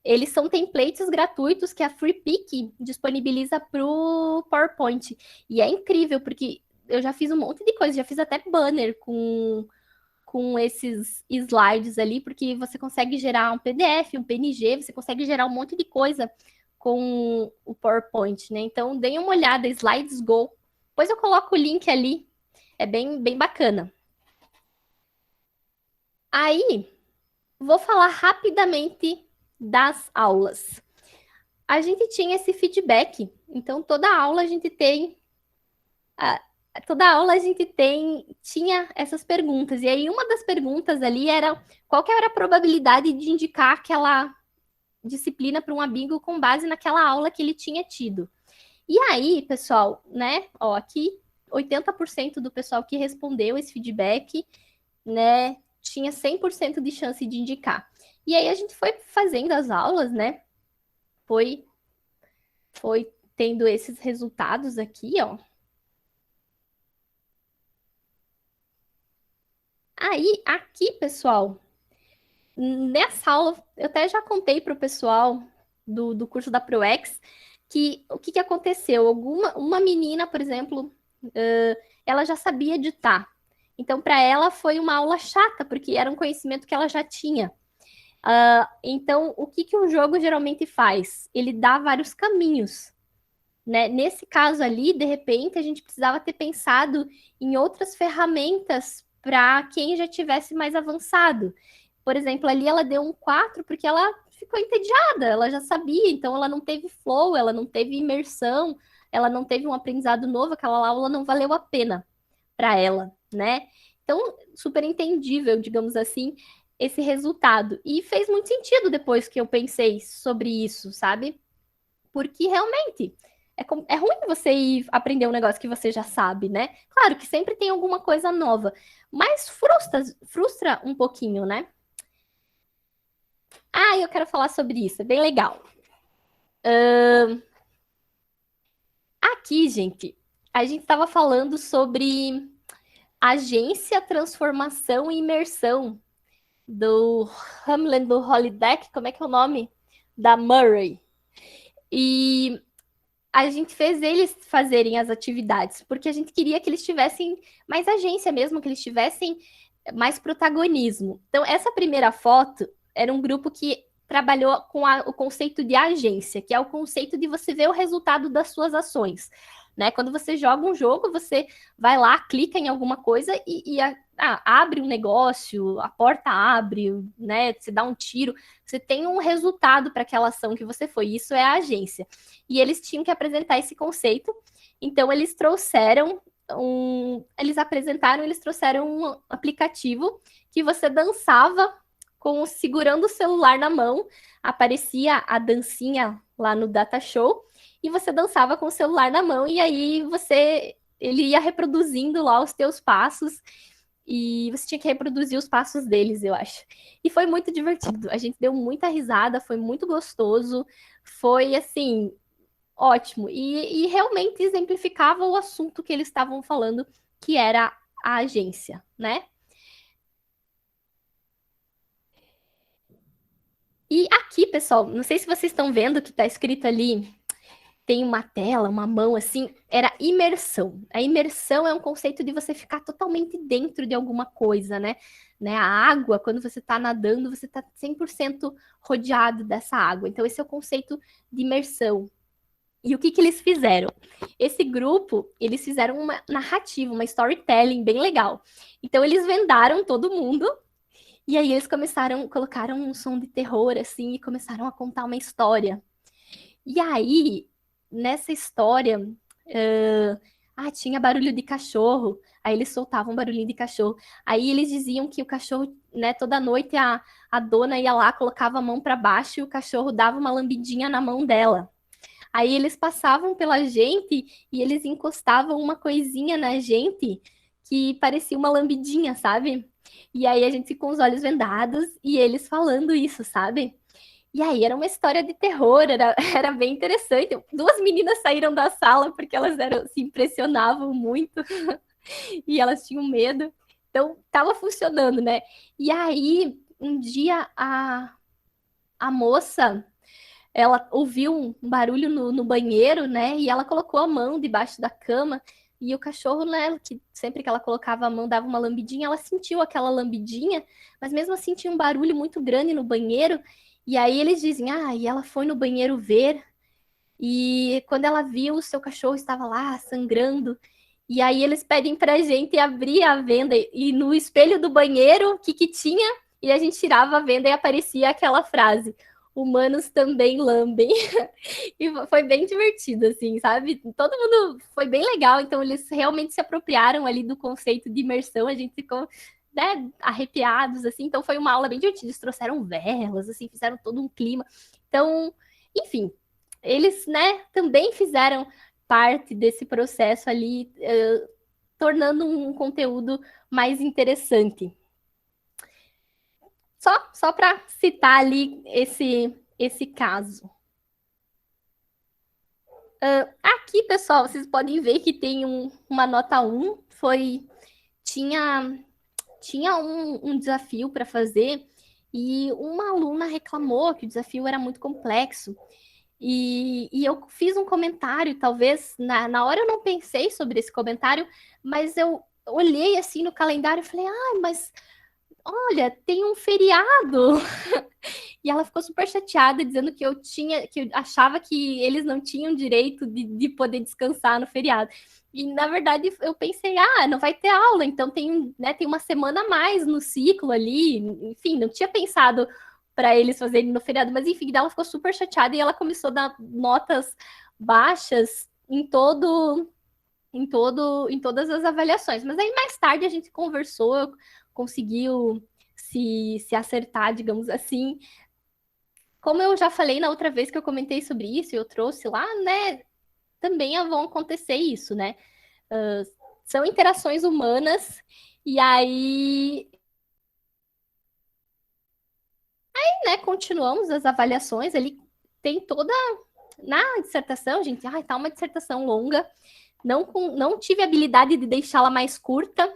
Eles são templates gratuitos que a FreePic disponibiliza para o PowerPoint. E é incrível, porque eu já fiz um monte de coisa, já fiz até banner com esses slides ali, porque você consegue gerar um PDF, um PNG, você consegue gerar um monte de coisa com o PowerPoint, né? Então, deem uma olhada, Slides Go. Depois eu coloco o link ali, é bem, bem bacana. Aí, vou falar rapidamente das aulas. A gente tinha esse feedback, então toda aula a gente tinha essas perguntas, e aí uma das perguntas ali era qual que era a probabilidade de indicar aquela disciplina para um amigo com base naquela aula que ele tinha tido. E aí, pessoal, né, aqui 80% do pessoal que respondeu esse feedback, né, tinha 100% de chance de indicar. E aí a gente foi fazendo as aulas, né? Foi tendo esses resultados aqui, ó. Aí, aqui, pessoal, nessa aula, eu até já contei para o pessoal do curso da ProEx que o que aconteceu? Uma menina, por exemplo, ela já sabia editar. Então, para ela foi uma aula chata, porque era um conhecimento que ela já tinha. Então, o que o jogo geralmente faz? Ele dá vários caminhos. né? Nesse caso ali, de repente, a gente precisava ter pensado em outras ferramentas para quem já tivesse mais avançado. Por exemplo, ali ela deu um 4 porque ela ficou entediada, ela já sabia, então ela não teve flow, ela não teve imersão, ela não teve um aprendizado novo, aquela aula não valeu a pena para ela, né? Então, super entendível, digamos assim, esse resultado. E fez muito sentido depois que eu pensei sobre isso, sabe? Porque realmente é ruim você ir aprender um negócio que você já sabe, né? Claro que sempre tem alguma coisa nova, mas frustra um pouquinho, né? Ah, eu quero falar sobre isso, é bem legal. Aqui, gente, a gente estava falando sobre agência, transformação e imersão do Hamlin do Holodeck, como é que é o nome? Da Murray. E a gente fez eles fazerem as atividades, porque a gente queria que eles tivessem mais agência mesmo, que eles tivessem mais protagonismo. Então, essa primeira foto era um grupo que trabalhou com o conceito de agência, que é o conceito de você ver o resultado das suas ações. Né? Quando você joga um jogo, você vai lá, clica em alguma coisa e abre um negócio, a porta abre, né? Você dá um tiro, você tem um resultado para aquela ação que você foi. Isso é a agência. E eles tinham que apresentar esse conceito. Então, eles trouxeram eles trouxeram um aplicativo que você dançava segurando o celular na mão, aparecia a dancinha lá no Data Show, e você dançava com o celular na mão, e aí ele ia reproduzindo lá os teus passos, e você tinha que reproduzir os passos deles, eu acho. E foi muito divertido, a gente deu muita risada, foi muito gostoso, foi assim, ótimo. E realmente exemplificava o assunto que eles estavam falando, que era a agência, né? E aqui, pessoal, não sei se vocês estão vendo que está escrito ali, tem uma tela, uma mão assim, era imersão. A imersão é um conceito de você ficar totalmente dentro de alguma coisa, né? A água, quando você está nadando, você está 100% rodeado dessa água. Então, esse é o conceito de imersão. E o que eles fizeram? Esse grupo, eles fizeram uma narrativa, uma storytelling bem legal. Então, eles vendaram todo mundo e aí eles colocaram um som de terror, assim, e começaram a contar uma história. E aí, nessa história, tinha barulho de cachorro. Aí eles soltavam barulhinho de cachorro. Aí eles diziam que o cachorro, né, toda noite a dona ia lá, colocava a mão para baixo e o cachorro dava uma lambidinha na mão dela. Aí eles passavam pela gente e eles encostavam uma coisinha na gente que parecia uma lambidinha, sabe? E aí a gente com os olhos vendados e eles falando isso, sabe? E aí era uma história de terror, era bem interessante. Duas meninas saíram da sala porque elas se impressionavam muito e elas tinham medo. Então tava funcionando, né? E aí um dia a moça ela ouviu um barulho no banheiro, né? E ela colocou a mão debaixo da cama. E o cachorro, né? Que sempre que ela colocava a mão, dava uma lambidinha, ela sentiu aquela lambidinha, mas mesmo assim tinha um barulho muito grande no banheiro. E aí eles dizem, e ela foi no banheiro ver. E quando ela viu, o seu cachorro estava lá sangrando. E aí eles pedem pra gente abrir a venda. E no espelho do banheiro, o que tinha? E a gente tirava a venda e aparecia aquela frase: humanos também lambem. E foi bem divertido, assim, sabe? Todo mundo foi bem legal, então eles realmente se apropriaram ali do conceito de imersão, a gente ficou, né, arrepiados, assim, então foi uma aula bem divertida, eles trouxeram velas, assim, fizeram todo um clima. Então, enfim, eles, né, também fizeram parte desse processo ali, tornando um conteúdo mais interessante. Só para citar ali esse caso. Aqui, pessoal, vocês podem ver que tem uma nota 1. Tinha um desafio para fazer e uma aluna reclamou que o desafio era muito complexo. E eu fiz um comentário, talvez, na hora eu não pensei sobre esse comentário, mas eu olhei assim no calendário e falei, mas olha, tem um feriado. e ela ficou super chateada, dizendo que que eu achava que eles não tinham direito de poder descansar no feriado. E, na verdade, eu pensei, não vai ter aula, então tem uma semana a mais no ciclo ali. Enfim, não tinha pensado para eles fazerem no feriado, mas enfim, ela ficou super chateada e ela começou a dar notas baixas em todas as avaliações. Mas aí mais tarde a gente conversou, conseguiu se acertar, digamos assim. Como eu já falei na outra vez que eu comentei sobre isso, eu trouxe lá, né? Também vão acontecer isso, né? Uh, são interações humanas, e aí, né, continuamos as avaliações. Ele tem toda. Na dissertação, gente, tá uma dissertação longa. Não tive habilidade de deixá-la mais curta,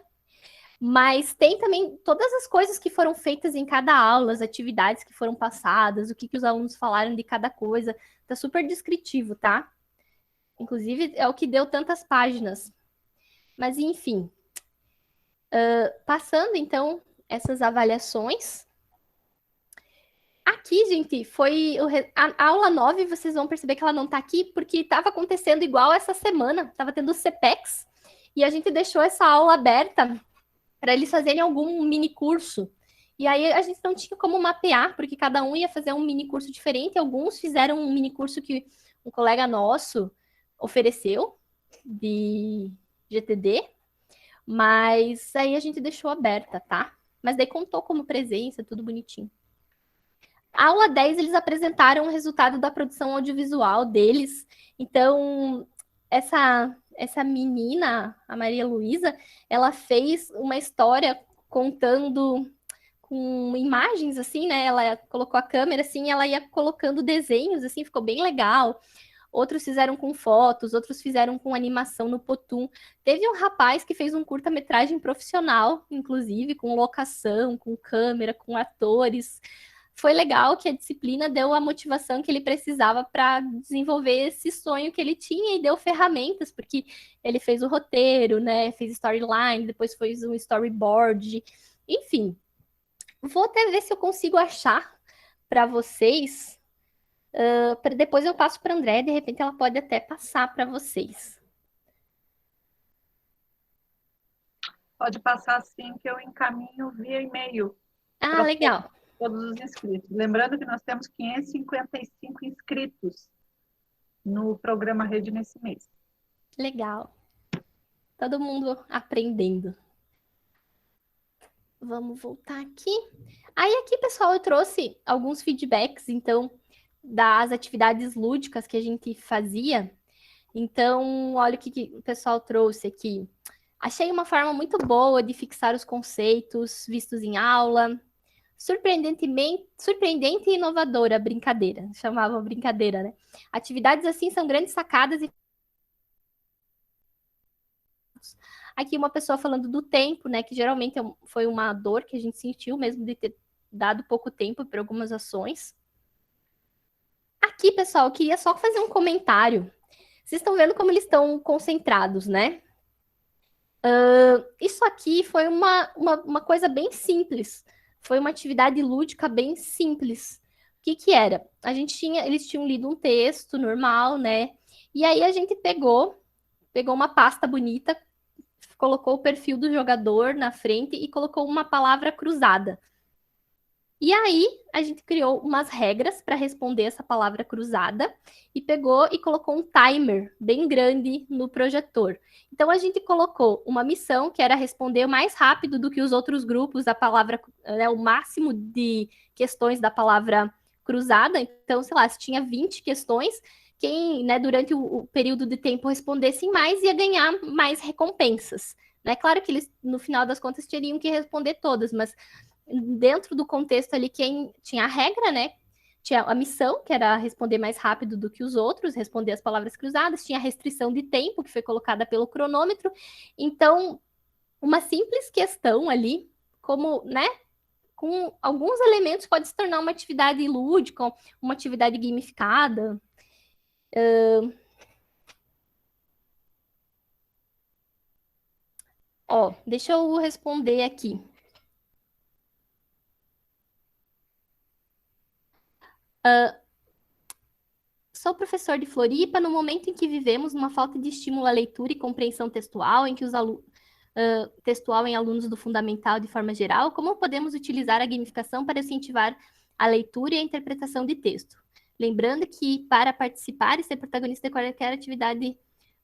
mas tem também todas as coisas que foram feitas em cada aula, as atividades que foram passadas, o que os alunos falaram de cada coisa. Tá super descritivo, tá? Inclusive, é o que deu tantas páginas. Mas, enfim, passando então essas avaliações. Aqui, gente, foi a aula 9, vocês vão perceber que ela não tá aqui, porque estava acontecendo igual essa semana, estava tendo o CPEX, e a gente deixou essa aula aberta para eles fazerem algum mini curso. E aí a gente não tinha como mapear, porque cada um ia fazer um mini curso diferente. Alguns fizeram um mini curso que um colega nosso ofereceu de GTD, mas aí a gente deixou aberta, tá? Mas daí contou como presença, tudo bonitinho. A aula 10, eles apresentaram o resultado da produção audiovisual deles. Então, essa menina, a Maria Luísa, ela fez uma história contando com imagens, assim, né? Ela colocou a câmera, assim, e ela ia colocando desenhos, assim, ficou bem legal. Outros fizeram com fotos, outros fizeram com animação no Potum. Teve um rapaz que fez um curta-metragem profissional, inclusive, com locação, com câmera, com atores. Foi legal que a disciplina deu a motivação que ele precisava para desenvolver esse sonho que ele tinha e deu ferramentas, porque ele fez o roteiro, né? Fez storyline, depois fez um storyboard, enfim. Vou até ver se eu consigo achar para vocês. Depois eu passo para a André, de repente ela pode até passar para vocês. Pode passar sim, que eu encaminho via e-mail. Legal. Todos os inscritos. Lembrando que nós temos 555 inscritos no programa Rede nesse mês. Legal. Todo mundo aprendendo. Vamos voltar aqui. Aí aqui, pessoal, eu trouxe alguns feedbacks, então, das atividades lúdicas que a gente fazia. Então, olha o que o pessoal trouxe aqui. Achei uma forma muito boa de fixar os conceitos vistos em aula. Surpreendente e inovadora, brincadeira. Chamavam brincadeira, né? Atividades assim são grandes sacadas e aqui uma pessoa falando do tempo, né? Que geralmente foi uma dor que a gente sentiu mesmo de ter dado pouco tempo para algumas ações. Aqui, pessoal, eu queria só fazer um comentário. Vocês estão vendo como eles estão concentrados, né? Isso aqui foi uma coisa bem simples. Foi uma atividade lúdica bem simples. O que que era? Eles tinham lido um texto normal, né? E aí a gente pegou uma pasta bonita, colocou o perfil do jogador na frente e colocou uma palavra cruzada. E aí, a gente criou umas regras para responder essa palavra cruzada e pegou e colocou um timer bem grande no projetor. Então, a gente colocou uma missão que era responder mais rápido do que os outros grupos a palavra, né, o máximo de questões da palavra cruzada. Então, sei lá, se tinha 20 questões, quem, né, durante o período de tempo respondesse mais ia ganhar mais recompensas. Né? Claro que eles, no final das contas, teriam que responder todas, mas dentro do contexto ali, quem tinha a regra, né? Tinha a missão, que era responder mais rápido do que os outros, responder as palavras cruzadas, tinha a restrição de tempo, que foi colocada pelo cronômetro. Então, uma simples questão ali, como, né? Com alguns elementos, pode se tornar uma atividade lúdica, uma atividade gamificada. Deixa eu responder aqui. Sou professor de Floripa no momento em que vivemos uma falta de estímulo à leitura e compreensão textual, em que os textual em alunos do fundamental de forma geral, como podemos utilizar a gamificação para incentivar a leitura e a interpretação de texto? Lembrando que para participar e ser protagonista de qualquer atividade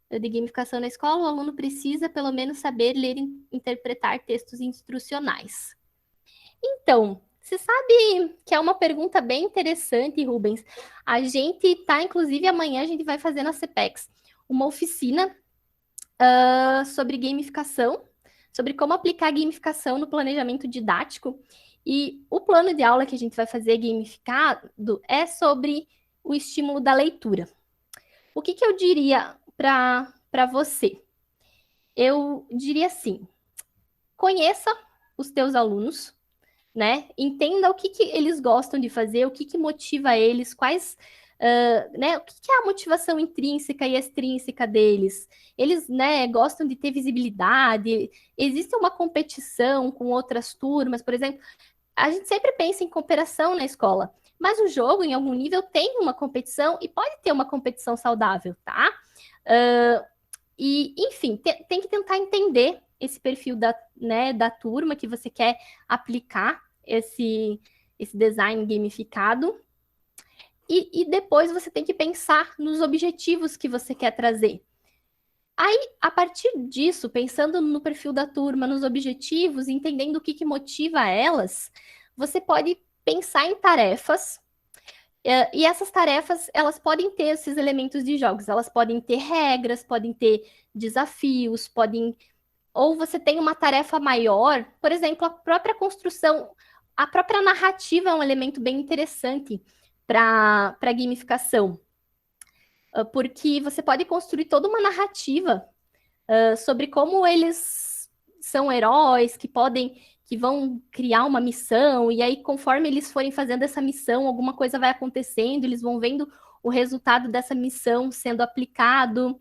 de gamificação na escola, o aluno precisa pelo menos saber ler e interpretar textos instrucionais. Então, você sabe que é uma pergunta bem interessante, Rubens. A gente tá, inclusive, amanhã a gente vai fazer na CPEX uma oficina sobre gamificação, sobre como aplicar gamificação no planejamento didático. E o plano de aula que a gente vai fazer gamificado é sobre o estímulo da leitura. O que eu diria para você? Eu diria assim, conheça os teus alunos, né? Entenda o que eles gostam de fazer, o que motiva eles, né? O que é a motivação intrínseca e extrínseca deles. Eles, né, gostam de ter visibilidade, existe uma competição com outras turmas, por exemplo. A gente sempre pensa em cooperação na escola, mas o jogo, em algum nível, tem uma competição e pode ter uma competição saudável, tá? Enfim, tem que tentar entender esse perfil da turma que você quer aplicar esse design gamificado. E depois você tem que pensar nos objetivos que você quer trazer. Aí, a partir disso, pensando no perfil da turma, nos objetivos, entendendo o que motiva elas, você pode pensar em tarefas. E essas tarefas, elas podem ter esses elementos de jogos. Elas podem ter regras, podem ter desafios, ou você tem uma tarefa maior, por exemplo, a própria construção, a própria narrativa é um elemento bem interessante para gamificação, porque você pode construir toda uma narrativa sobre como eles são heróis, que vão criar uma missão, e aí conforme eles forem fazendo essa missão, alguma coisa vai acontecendo, eles vão vendo o resultado dessa missão sendo aplicado,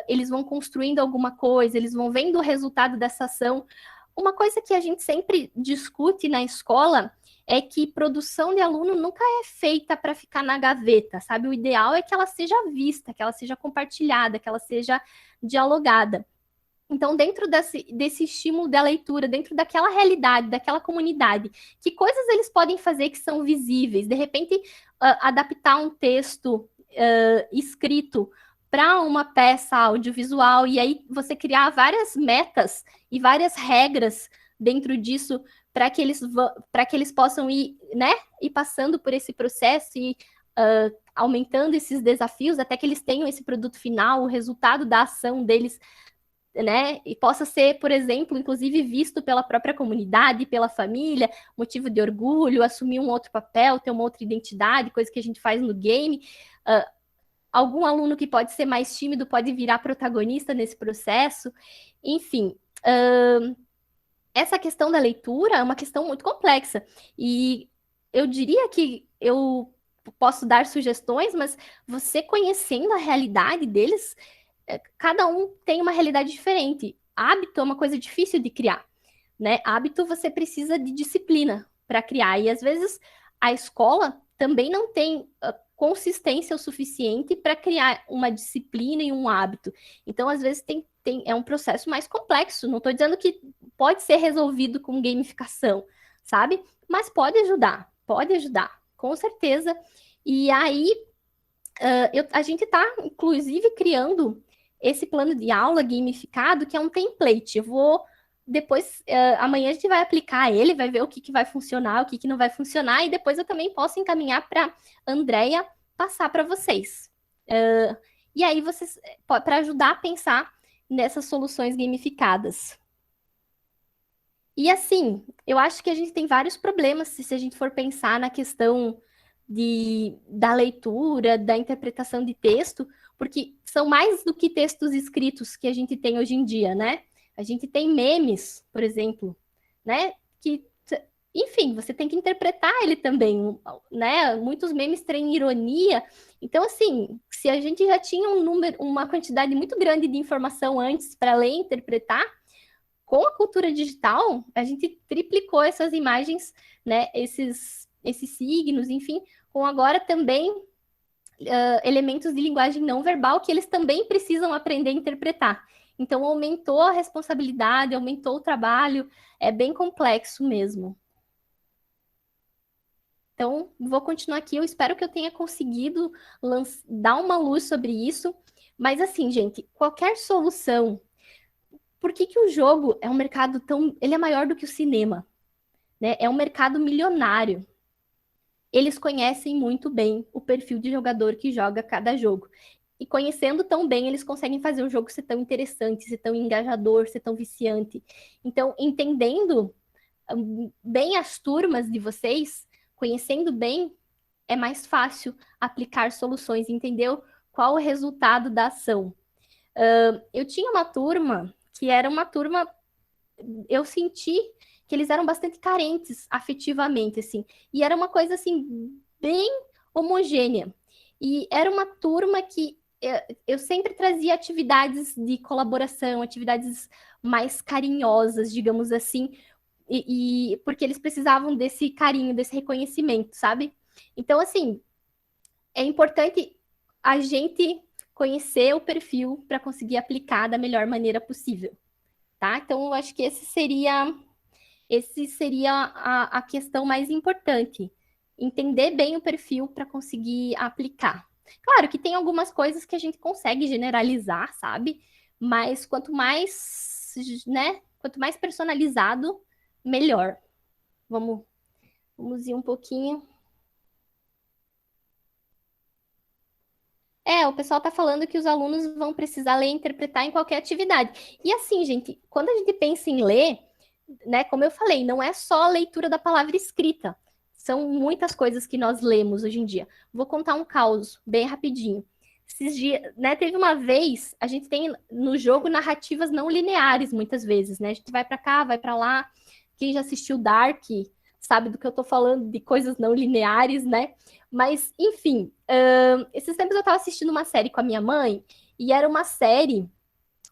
eles vão construindo alguma coisa, eles vão vendo o resultado dessa ação. Uma coisa que a gente sempre discute na escola é que produção de aluno nunca é feita para ficar na gaveta, sabe? O ideal é que ela seja vista, que ela seja compartilhada, que ela seja dialogada. Então, dentro desse estímulo da leitura, dentro daquela realidade, daquela comunidade, que coisas eles podem fazer que são visíveis? De repente, adaptar um texto escrito para uma peça audiovisual, e aí você criar várias metas e várias regras dentro disso para que eles possam ir, né, ir passando por esse processo e aumentando esses desafios até que eles tenham esse produto final, o resultado da ação deles, né, e possa ser, por exemplo, inclusive visto pela própria comunidade, pela família, motivo de orgulho, assumir um outro papel, ter uma outra identidade, coisa que a gente faz no game. Algum aluno que pode ser mais tímido pode virar protagonista nesse processo. Enfim, essa questão da leitura é uma questão muito complexa. E eu diria que eu posso dar sugestões, mas você conhecendo a realidade deles, cada um tem uma realidade diferente. Hábito é uma coisa difícil de criar, né? Hábito você precisa de disciplina para criar. E às vezes a escola também não tem consistência o suficiente para criar uma disciplina e um hábito. Então, às vezes, é um processo mais complexo. Não estou dizendo que pode ser resolvido com gamificação, sabe? Mas pode ajudar, com certeza. E aí, a gente está, inclusive, criando esse plano de aula gamificado, que é um template. Eu vou depois, amanhã a gente vai aplicar ele, vai ver o que vai funcionar, o que não vai funcionar, e depois eu também posso encaminhar para a Andrea passar para vocês. E aí, vocês, para ajudar a pensar nessas soluções gamificadas. E assim, eu acho que a gente tem vários problemas se a gente for pensar na questão da leitura, da interpretação de texto, porque são mais do que textos escritos que a gente tem hoje em dia, né? A gente tem memes, por exemplo, né? Que, enfim, você tem que interpretar ele também, né? Muitos memes têm ironia. Então, assim, se a gente já tinha uma quantidade muito grande de informação antes para ler e interpretar, com a cultura digital, a gente triplicou essas imagens, né? Esses esses signos, enfim, com agora também elementos de linguagem não verbal que eles também precisam aprender a interpretar. Então, aumentou a responsabilidade, aumentou o trabalho, é bem complexo mesmo. Então, vou continuar aqui. Eu espero que eu tenha conseguido dar uma luz sobre isso. Mas, assim, gente, qualquer solução. Por que o jogo é um mercado tão. Ele é maior do que o cinema, né? É um mercado milionário. Eles conhecem muito bem o perfil de jogador que joga cada jogo. E conhecendo tão bem, eles conseguem fazer o jogo ser tão interessante, ser tão engajador, ser tão viciante. Então, entendendo bem as turmas de vocês, conhecendo bem, é mais fácil aplicar soluções, entendeu? Qual o resultado da ação. Eu tinha uma turma que era uma turma, eu senti que eles eram bastante carentes afetivamente, assim, e era uma coisa, assim, bem homogênea. E era uma turma que eu sempre trazia atividades de colaboração, atividades mais carinhosas, digamos assim, porque eles precisavam desse carinho, desse reconhecimento, sabe? Então, assim, é importante a gente conhecer o perfil para conseguir aplicar da melhor maneira possível, tá? Então, eu acho que esse seria a questão mais importante. Entender bem o perfil para conseguir aplicar. Claro que tem algumas coisas que a gente consegue generalizar, sabe? Mas quanto mais, né? Quanto mais personalizado, melhor. Vamos ir um pouquinho. O pessoal tá falando que os alunos vão precisar ler e interpretar em qualquer atividade. E assim, gente, quando a gente pensa em ler, né, como eu falei, não é só a leitura da palavra escrita. São muitas coisas que nós lemos hoje em dia. Vou contar um caos bem rapidinho. Esses dias, né, teve uma vez, a gente tem no jogo narrativas não lineares muitas vezes, né? A gente vai para cá, vai para lá. Quem já assistiu Dark sabe do que eu tô falando, de coisas não lineares, né? Mas, enfim, esses tempos eu estava assistindo uma série com a minha mãe, e era uma série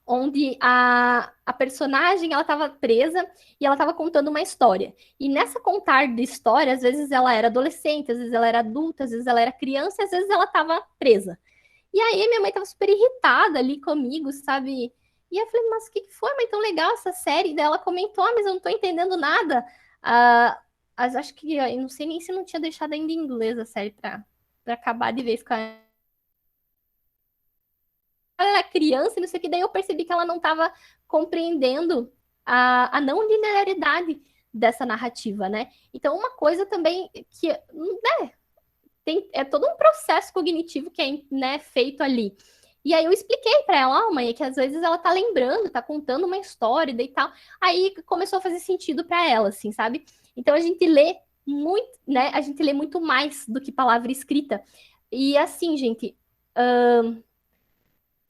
onde a personagem ela estava presa e ela estava contando uma história. E nessa contar de história, às vezes ela era adolescente, às vezes ela era adulta, às vezes ela era criança, e às vezes ela estava presa. E aí minha mãe estava super irritada ali comigo, sabe? E eu falei, mas o que foi, mãe? Tão legal essa série. E daí ela comentou, mas eu não estou entendendo nada. Acho que eu não sei nem se não tinha deixado ainda em inglês a série para acabar de vez com a ela era criança e não sei o que, daí eu percebi que ela não estava compreendendo a não linearidade dessa narrativa, né? Então, uma coisa também que, né, é todo um processo cognitivo que é, né, feito ali. E aí eu expliquei para ela, mãe, que às vezes ela tá lembrando, tá contando uma história e tal. Aí começou a fazer sentido para ela, assim, sabe? Então a gente lê muito, né? A gente lê muito mais do que palavra escrita. E assim, gente,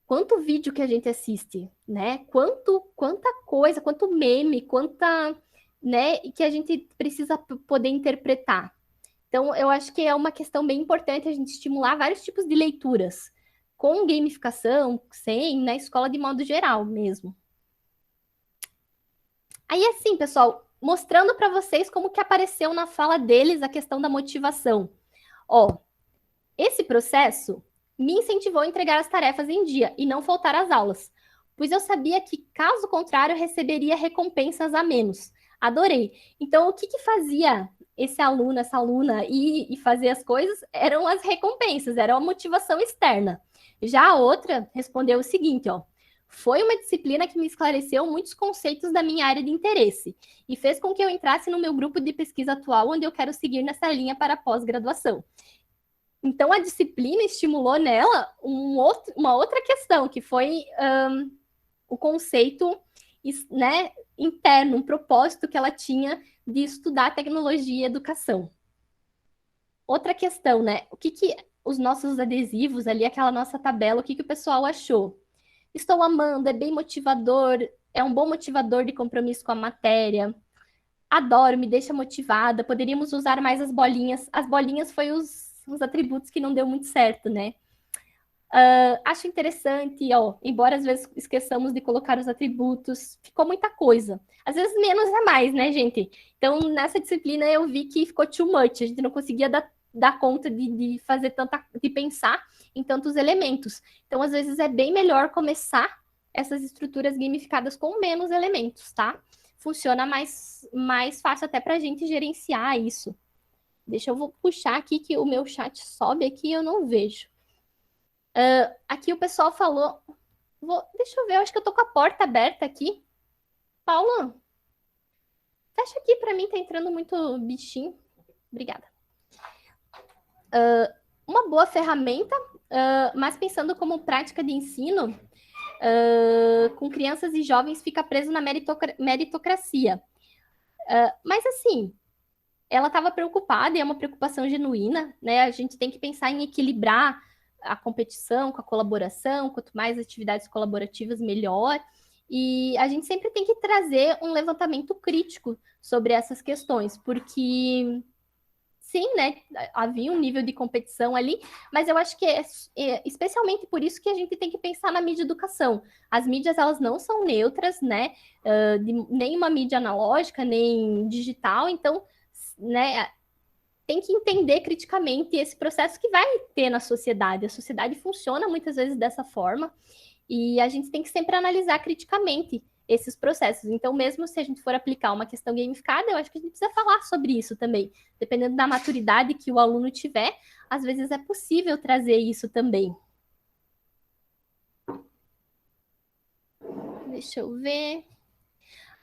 quanto vídeo que a gente assiste, né? Quanta coisa, quanto meme, né, que a gente precisa poder interpretar. Então, eu acho que é uma questão bem importante a gente estimular vários tipos de leituras, com gamificação, sem, na escola de modo geral mesmo. Aí, assim, pessoal, mostrando para vocês como que apareceu na fala deles a questão da motivação. Ó, esse processo me incentivou a entregar as tarefas em dia e não faltar às aulas, pois eu sabia que, caso contrário, eu receberia recompensas a menos. Adorei. Então, o que fazia esse aluno, essa aluna e fazer as coisas eram as recompensas, era a motivação externa. Já a outra respondeu o seguinte, ó. Foi uma disciplina que me esclareceu muitos conceitos da minha área de interesse e fez com que eu entrasse no meu grupo de pesquisa atual, onde eu quero seguir nessa linha para pós-graduação. Então, a disciplina estimulou nela uma outra questão, que foi o conceito, né, interno, um propósito que ela tinha de estudar tecnologia e educação. Outra questão, né? O que os nossos adesivos ali, aquela nossa tabela, o que o pessoal achou? Estou amando, é bem motivador, é um bom motivador de compromisso com a matéria. Adoro, me deixa motivada. Poderíamos usar mais as bolinhas. As bolinhas foi os atributos que não deu muito certo, né? Acho interessante, ó, embora às vezes esqueçamos de colocar os atributos, ficou muita coisa. Às vezes menos é mais, né, gente? Então, nessa disciplina eu vi que ficou too much, a gente não conseguia dar conta de fazer de pensar em tantos elementos. Então, às vezes é bem melhor começar essas estruturas gamificadas com menos elementos, tá? Funciona mais fácil até para a gente gerenciar isso. Deixa eu puxar aqui que o meu chat sobe aqui e eu não vejo. Aqui o pessoal falou. Deixa eu ver, eu acho que eu tô com a porta aberta aqui. Paula, fecha aqui para mim, tá entrando muito bichinho. Obrigada. Uma boa ferramenta, mas pensando como prática de ensino, com crianças e jovens fica preso na meritocracia. Mas assim, ela estava preocupada e é uma preocupação genuína, né? A gente tem que pensar em equilibrar a competição com a colaboração, quanto mais atividades colaborativas, melhor. E a gente sempre tem que trazer um levantamento crítico sobre essas questões, porque sim, né? Havia um nível de competição ali, mas eu acho que é especialmente por isso que a gente tem que pensar na mídia educação. As mídias, elas não são neutras, né? Nem uma mídia analógica, nem digital, então, né? Tem que entender criticamente esse processo que vai ter na sociedade. A sociedade funciona muitas vezes dessa forma e a gente tem que sempre analisar criticamente esses processos. Então, mesmo se a gente for aplicar uma questão gamificada, eu acho que a gente precisa falar sobre isso também. Dependendo da maturidade que o aluno tiver, às vezes é possível trazer isso também. Deixa eu ver.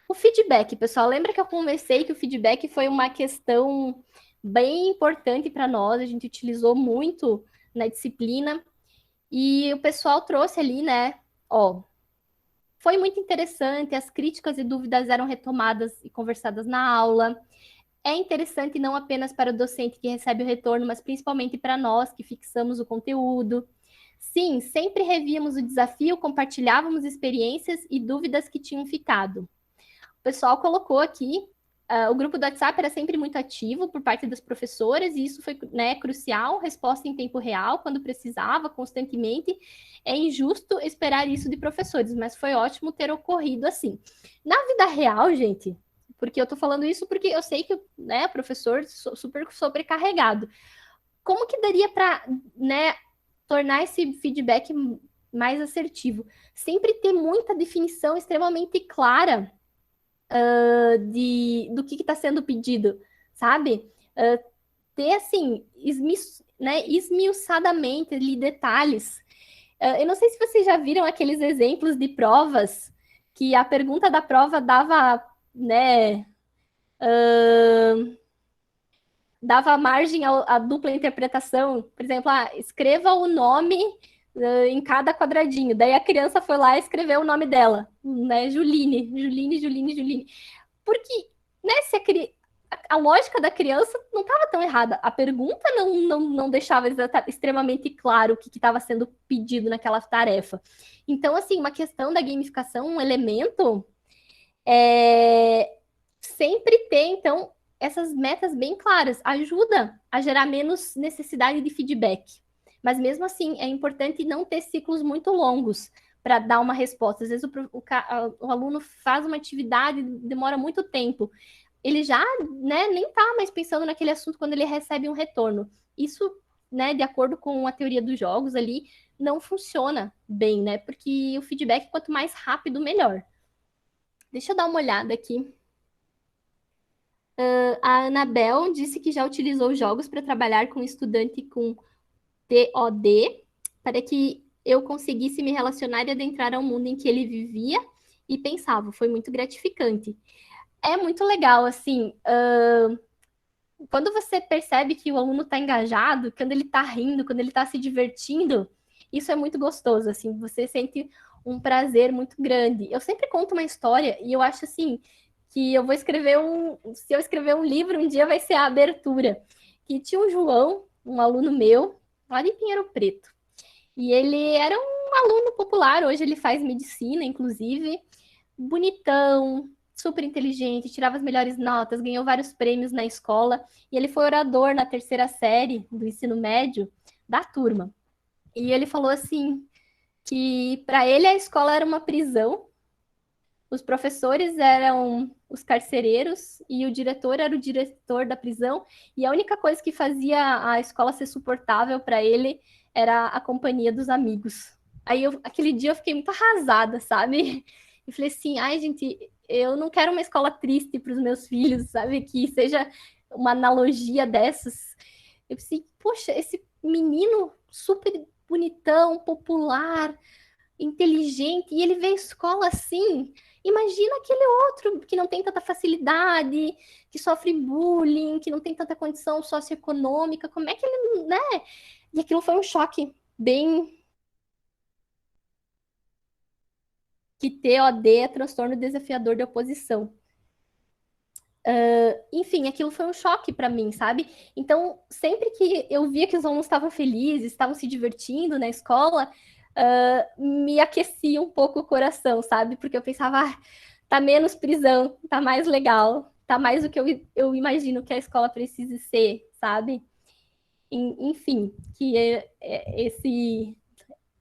O feedback, pessoal, lembra que eu conversei que o feedback foi uma questão bem importante para nós, a gente utilizou muito na disciplina, e o pessoal trouxe ali, né, ó, foi muito interessante, as críticas e dúvidas eram retomadas e conversadas na aula. É interessante não apenas para o docente que recebe o retorno, mas principalmente para nós que fixamos o conteúdo. Sim, sempre revíamos o desafio, compartilhávamos experiências e dúvidas que tinham ficado. O pessoal colocou aqui, o grupo do WhatsApp era sempre muito ativo por parte das professoras, e isso foi, né, crucial, resposta em tempo real, quando precisava, constantemente. É injusto esperar isso de professores, mas foi ótimo ter ocorrido assim. Na vida real, gente, porque eu tô falando isso porque eu sei que, né, o professor super sobrecarregado. Como que daria para, né, tornar esse feedback mais assertivo? Sempre ter muita definição extremamente clara do que está sendo pedido, sabe? Ter, assim, esmiuçadamente ali detalhes. Eu não sei se vocês já viram aqueles exemplos de provas que a pergunta da prova dava, né, dava margem à dupla interpretação. Por exemplo, escreva o nome em cada quadradinho. Daí a criança foi lá e escreveu o nome dela, né? Juline, Juline, Juline, Juline. Porque, né, se a lógica da criança não estava tão errada. A pergunta não deixava extremamente claro o que estava sendo pedido naquela tarefa. Então, assim, uma questão da gamificação, um elemento sempre ter, então, essas metas bem claras. Ajuda a gerar menos necessidade de feedback. Mas, mesmo assim, é importante não ter ciclos muito longos para dar uma resposta. Às vezes o aluno faz uma atividade, demora muito tempo. Ele já, né, nem está mais pensando naquele assunto quando ele recebe um retorno. Isso, né, de acordo com a teoria dos jogos ali, não funciona bem, né? Porque o feedback, quanto mais rápido, melhor. Deixa eu dar uma olhada aqui. A Anabel disse que já utilizou jogos para trabalhar com estudante com TOD, para que eu conseguisse me relacionar e adentrar ao mundo em que ele vivia e pensava. Foi muito gratificante. É muito legal, assim, quando você percebe que o aluno está engajado, quando ele está rindo, quando ele está se divertindo, isso é muito gostoso, assim, você sente um prazer muito grande. Eu sempre conto uma história e eu acho, assim, que eu vou escrever se eu escrever um livro, um dia vai ser a abertura, que tinha um João, um aluno meu, lá de Pinheiro Preto, e ele era um aluno popular, hoje ele faz medicina, inclusive, bonitão, super inteligente, tirava as melhores notas, ganhou vários prêmios na escola, e ele foi orador na terceira série do ensino médio da turma. E ele falou assim que para ele a escola era uma prisão, os professores eram os carcereiros e o diretor era o diretor da prisão, e a única coisa que fazia a escola ser suportável para ele era a companhia dos amigos. Aí aquele dia eu fiquei muito arrasada, sabe? E falei assim, ai gente, eu não quero uma escola triste para os meus filhos, sabe? Que seja uma analogia dessas. Eu pensei, poxa, esse menino super bonitão, popular, inteligente, e ele vê a escola assim. Imagina aquele outro que não tem tanta facilidade, que sofre bullying, que não tem tanta condição socioeconômica, como é que ele, né? E aquilo foi um choque bem que TOD é transtorno desafiador de oposição. Enfim, aquilo foi um choque para mim, sabe? Então, sempre que eu via que os alunos estavam felizes, estavam se divertindo na escola, me aquecia um pouco o coração, sabe? Porque eu pensava, tá menos prisão, tá mais legal, tá mais o que eu imagino que a escola precise ser, sabe? Enfim, que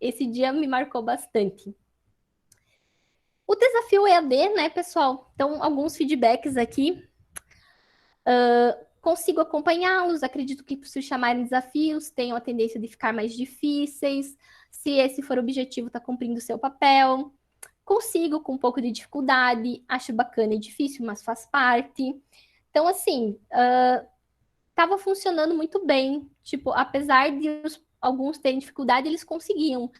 esse dia me marcou bastante. O desafio EAD, né, pessoal? Então, alguns feedbacks aqui. Consigo acompanhá-los, acredito que, por se chamarem desafios, tenham a tendência de ficar mais difíceis. Se esse for o objetivo, está cumprindo o seu papel. Consigo com um pouco de dificuldade, acho bacana e difícil, mas faz parte. Então, assim, estava funcionando muito bem. Tipo, apesar de alguns terem dificuldade, eles conseguiam.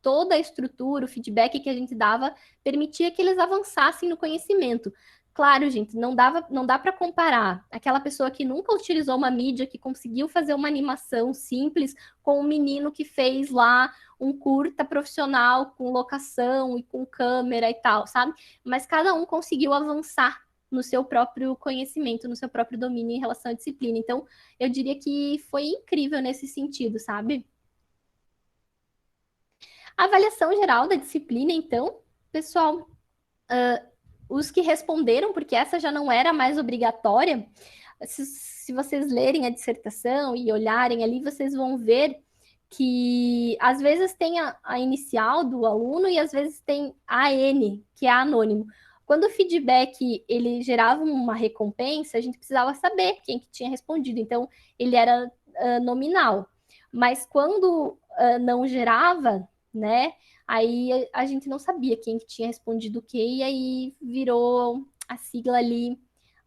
Toda a estrutura, o feedback que a gente dava, permitia que eles avançassem no conhecimento. Claro, gente, não dá para comparar aquela pessoa que nunca utilizou uma mídia, que conseguiu fazer uma animação simples, com um menino que fez lá um curta profissional com locação e com câmera e tal, sabe? Mas cada um conseguiu avançar no seu próprio conhecimento, no seu próprio domínio em relação à disciplina. Então, eu diria que foi incrível nesse sentido, sabe? A avaliação geral da disciplina, então, pessoal, os que responderam, porque essa já não era mais obrigatória, se vocês lerem a dissertação e olharem ali, vocês vão ver que às vezes tem a inicial do aluno e às vezes tem a AN, que é anônimo. Quando o feedback ele gerava uma recompensa, a gente precisava saber quem que tinha respondido. Então, ele era nominal. Mas quando não gerava, né? Aí a gente não sabia quem que tinha respondido o quê, e aí virou a sigla ali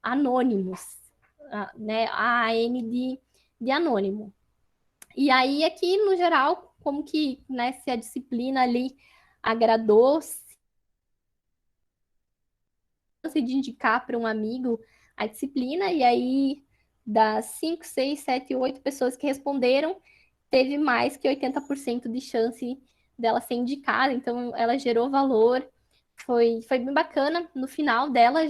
anônimos, né? A AN de anônimo. E aí, aqui, no geral, como que, né, se a disciplina ali agradou, de indicar para um amigo a disciplina, e aí das 5, 6, 7, 8 pessoas que responderam, teve mais que 80% de chance dela ser indicada, então ela gerou valor, foi bem bacana. No final dela,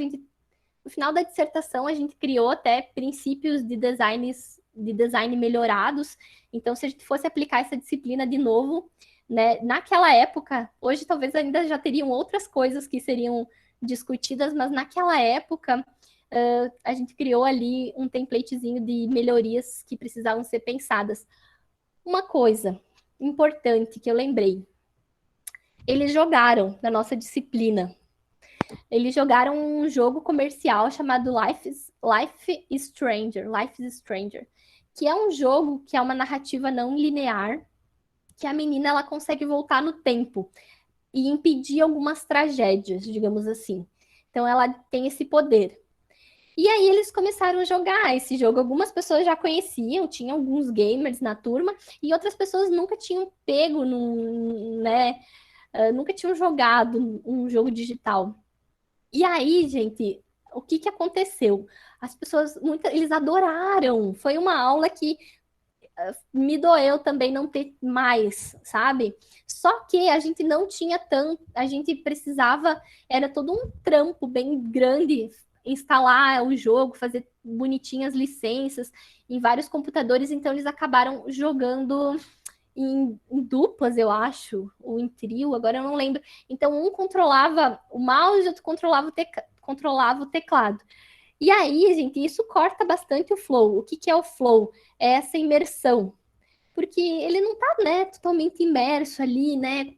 no final da dissertação, a gente criou até princípios de design melhorados, então se a gente fosse aplicar essa disciplina de novo, né, naquela época, hoje talvez ainda já teriam outras coisas que seriam discutidas, mas naquela época a gente criou ali um templatezinho de melhorias que precisavam ser pensadas. Uma coisa importante que eu lembrei, eles jogaram na nossa disciplina. Eles jogaram um jogo comercial chamado Life is Stranger, que é um jogo que é uma narrativa não linear, que a menina ela consegue voltar no tempo e impedir algumas tragédias, digamos assim. Então ela tem esse poder. E aí eles começaram a jogar esse jogo. Algumas pessoas já conheciam, tinha alguns gamers na turma, e outras pessoas nunca tinham pego, né? Nunca tinham jogado um jogo digital. E aí, gente, o que aconteceu? As pessoas, eles adoraram. Foi uma aula que me doeu também não ter mais, sabe? Só que a gente não tinha tanto, a gente precisava, era todo um trampo bem grande, instalar o jogo, fazer bonitinhas licenças em vários computadores, então eles acabaram jogando em duplas, eu acho, ou em trio, agora eu não lembro. Então um controlava o mouse, outro controlava o teclado. E aí, gente, isso corta bastante o flow. O que é o flow? É essa imersão. porque ele não está, né, totalmente imerso ali, né,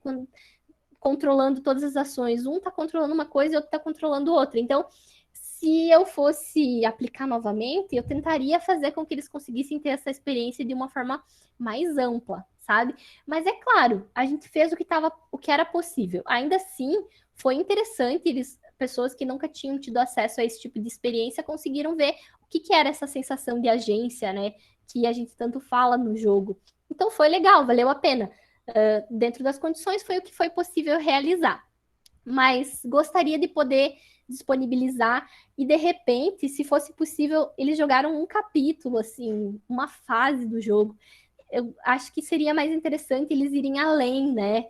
controlando todas as ações. Um está controlando uma coisa e outro está controlando outra. Então, se eu fosse aplicar novamente, eu tentaria fazer com que eles conseguissem ter essa experiência de uma forma mais ampla, sabe? Mas é claro, a gente fez o que era possível. Ainda assim, foi interessante, pessoas que nunca tinham tido acesso a esse tipo de experiência conseguiram ver o que era essa sensação de agência, né? Que a gente tanto fala no jogo. Então foi legal, valeu a pena. Dentro das condições, foi o que foi possível realizar. Mas gostaria de poder disponibilizar e, de repente, se fosse possível, eles jogaram um capítulo, assim, uma fase do jogo. Eu acho que seria mais interessante eles irem além, né?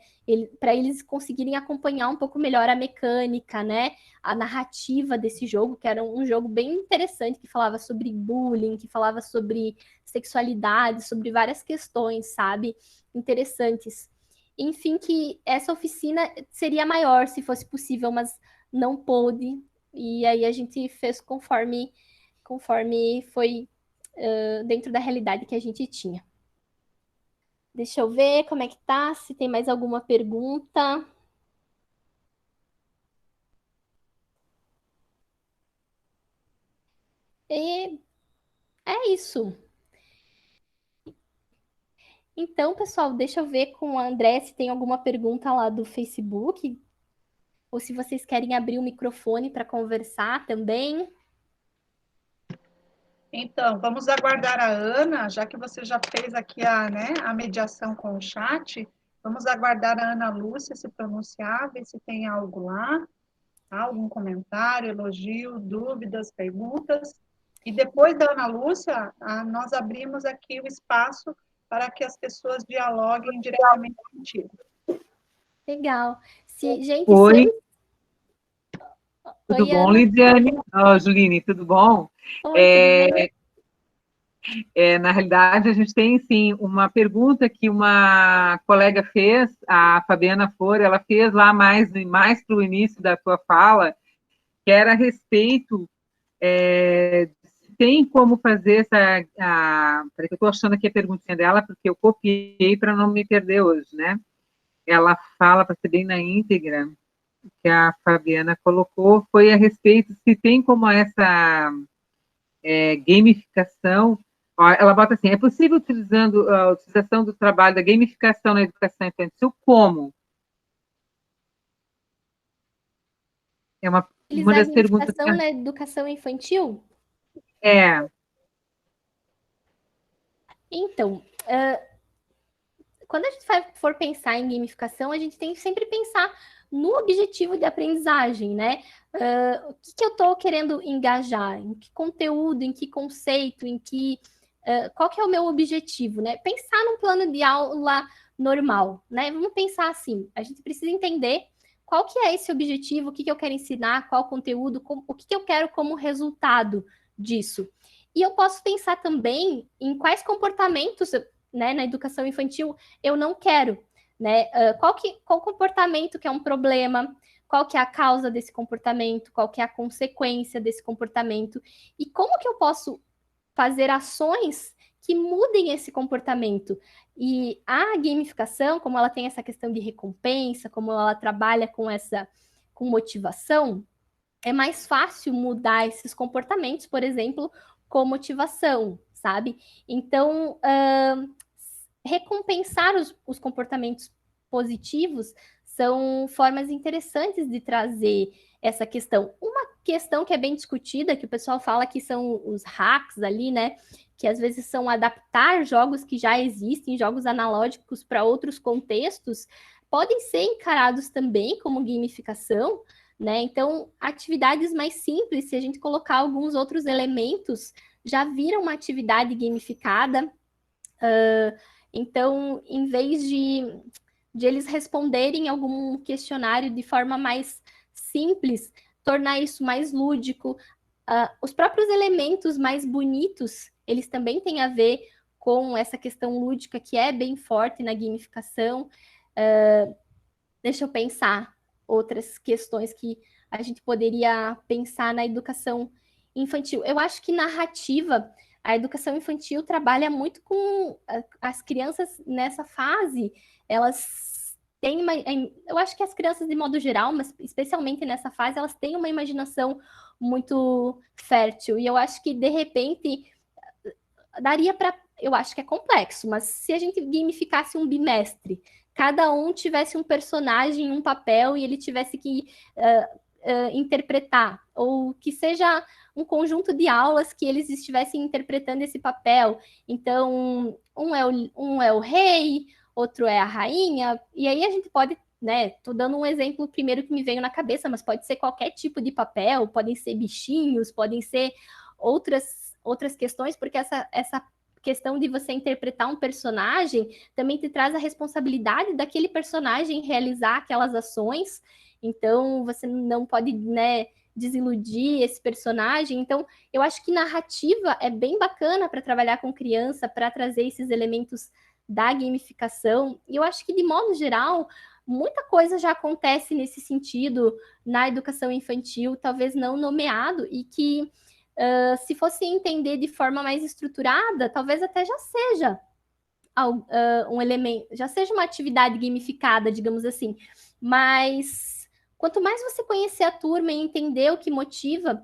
Para eles conseguirem acompanhar um pouco melhor a mecânica, né? A narrativa desse jogo, que era um jogo bem interessante, que falava sobre bullying, que falava sobre sexualidade, sobre várias questões, sabe? Interessantes. Enfim, que essa oficina seria maior se fosse possível, mas não pôde. E aí a gente fez conforme foi dentro da realidade que a gente tinha. Deixa eu ver como é que tá, se tem mais alguma pergunta. E é isso. Então, pessoal, deixa eu ver com a André se tem alguma pergunta lá do Facebook, ou se vocês querem abrir o microfone para conversar também. Então, vamos aguardar a Ana, já que você já fez aqui a mediação com o chat, vamos aguardar a Ana Lúcia se pronunciar, ver se tem algo lá, tá? Algum comentário, elogio, dúvidas, perguntas. E depois da Ana Lúcia, nós abrimos aqui o espaço para que as pessoas dialoguem diretamente contigo. Legal. Gente, Oi, se tudo Oi, bom, Ana. Lidiane? Juline, tudo bom? Oi, tudo bem? Na realidade, a gente tem, sim, uma pergunta que uma colega fez, a Fabiana Flor, ela fez lá mais para o início da tua fala, que era a respeito, se tem como fazer peraí que eu estou achando aqui a perguntinha dela, porque eu copiei para não me perder hoje, né? Ela fala, para ser bem na íntegra, que a Fabiana colocou, foi a respeito se tem como essa gamificação. Ó, ela bota assim: é possível utilizando a utilização do trabalho da gamificação na educação infantil como? É uma Utilizar a das perguntas. gamificação na educação infantil? É, Então, quando a gente for pensar em gamificação, a gente tem que sempre pensar no objetivo de aprendizagem, né? O que eu estou querendo engajar? Em que conteúdo, em que conceito, qual que é o meu objetivo, né? Pensar num plano de aula normal, né? Vamos pensar assim, a gente precisa entender qual que é esse objetivo, o que eu quero ensinar, qual conteúdo, o que eu quero como resultado disso. E eu posso pensar também em quais comportamentos, né, na educação infantil eu não quero, né? Qual comportamento que é um problema, qual que é a causa desse comportamento, qual que é a consequência desse comportamento, e como que eu posso fazer ações que mudem esse comportamento. E a gamificação, como ela tem essa questão de recompensa, como ela trabalha com motivação, é mais fácil mudar esses comportamentos, por exemplo, com motivação, sabe? Então, recompensar os comportamentos positivos são formas interessantes de trazer essa questão. Uma questão que é bem discutida, que o pessoal fala que são os hacks ali, né? Que às vezes são adaptar jogos que já existem, jogos analógicos para outros contextos, podem ser encarados também como gamificação, né? Então, atividades mais simples, se a gente colocar alguns outros elementos, já viram uma atividade gamificada. Então, em vez de eles responderem algum questionário de forma mais simples, tornar isso mais lúdico. Os próprios elementos mais bonitos, eles também têm a ver com essa questão lúdica que é bem forte na gamificação. Deixa eu pensar outras questões que a gente poderia pensar na educação infantil. Eu acho que narrativa A educação infantil trabalha muito com as crianças nessa fase, elas têm uma... Eu acho que as crianças de modo geral, mas especialmente nessa fase, elas têm uma imaginação muito fértil. E eu acho que, de repente, daria para... Eu acho que é complexo, mas se a gente gamificasse um bimestre, cada um tivesse um personagem, um papel, e ele tivesse que interpretar, ou que seja um conjunto de aulas que eles estivessem interpretando esse papel. Então, um é o rei, outro é a rainha, e aí a gente pode, né? Tô dando um exemplo primeiro que me veio na cabeça, mas pode ser qualquer tipo de papel, podem ser bichinhos, podem ser outras questões, porque essa questão de você interpretar um personagem também te traz a responsabilidade daquele personagem realizar aquelas ações. Então, você não pode, né, desiludir esse personagem. Então, eu acho que narrativa é bem bacana para trabalhar com criança, para trazer esses elementos da gamificação. E eu acho que, de modo geral, muita coisa já acontece nesse sentido na educação infantil, talvez não nomeado, e que se fosse entender de forma mais estruturada, talvez até já seja um elemento, já seja uma atividade gamificada, digamos assim. Mas quanto mais você conhecer a turma e entender o que motiva,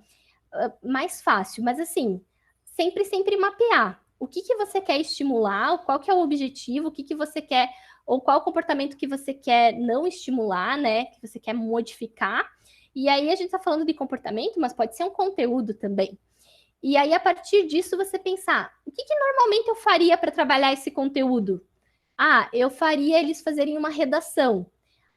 mais fácil. Mas assim, sempre mapear. O que você quer estimular, qual que é o objetivo, o que você quer, ou qual comportamento que você quer não estimular, né? Que você quer modificar. E aí a gente está falando de comportamento, mas pode ser um conteúdo também. E aí, a partir disso, você pensar, o que normalmente eu faria para trabalhar esse conteúdo? Ah, eu faria eles fazerem uma redação.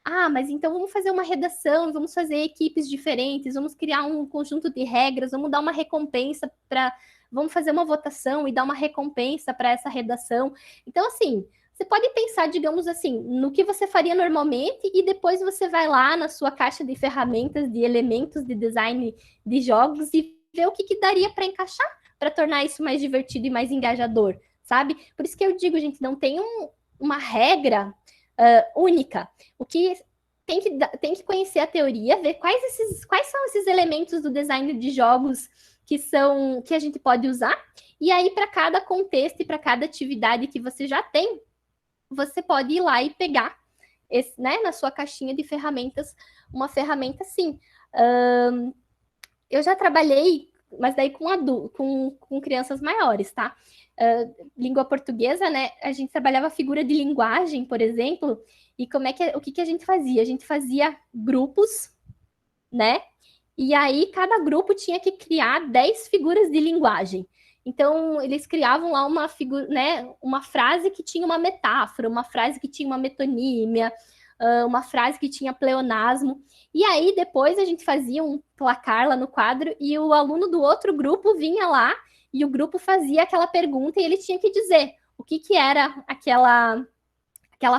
Ah, mas então vamos fazer uma redação, vamos fazer equipes diferentes, vamos criar um conjunto de regras, vamos dar uma recompensa para... Vamos fazer uma votação e dar uma recompensa para essa redação. Então, assim, você pode pensar, digamos assim, no que você faria normalmente e depois você vai lá na sua caixa de ferramentas, de elementos de design de jogos e ver o que daria para encaixar para tornar isso mais divertido e mais engajador, sabe? Por isso que eu digo, gente, não tem uma regra única. O que tem que conhecer a teoria, ver quais são esses elementos do design de jogos que a gente pode usar, e aí para cada contexto e para cada atividade que você já tem, você pode ir lá e pegar né, na sua caixinha de ferramentas, uma ferramenta assim. Eu já trabalhei, mas daí com crianças maiores, tá? Língua portuguesa, né? A gente trabalhava figura de linguagem, por exemplo, e o que a gente fazia? A gente fazia grupos, né? E aí cada grupo tinha que criar 10 figuras de linguagem. Então, eles criavam lá uma figura, né? Uma frase que tinha uma metáfora, uma frase que tinha uma metonímia, uma frase que tinha pleonasmo. E aí, depois a gente fazia um placar lá no quadro e o aluno do outro grupo vinha lá e o grupo fazia aquela pergunta e ele tinha que dizer o que era aquela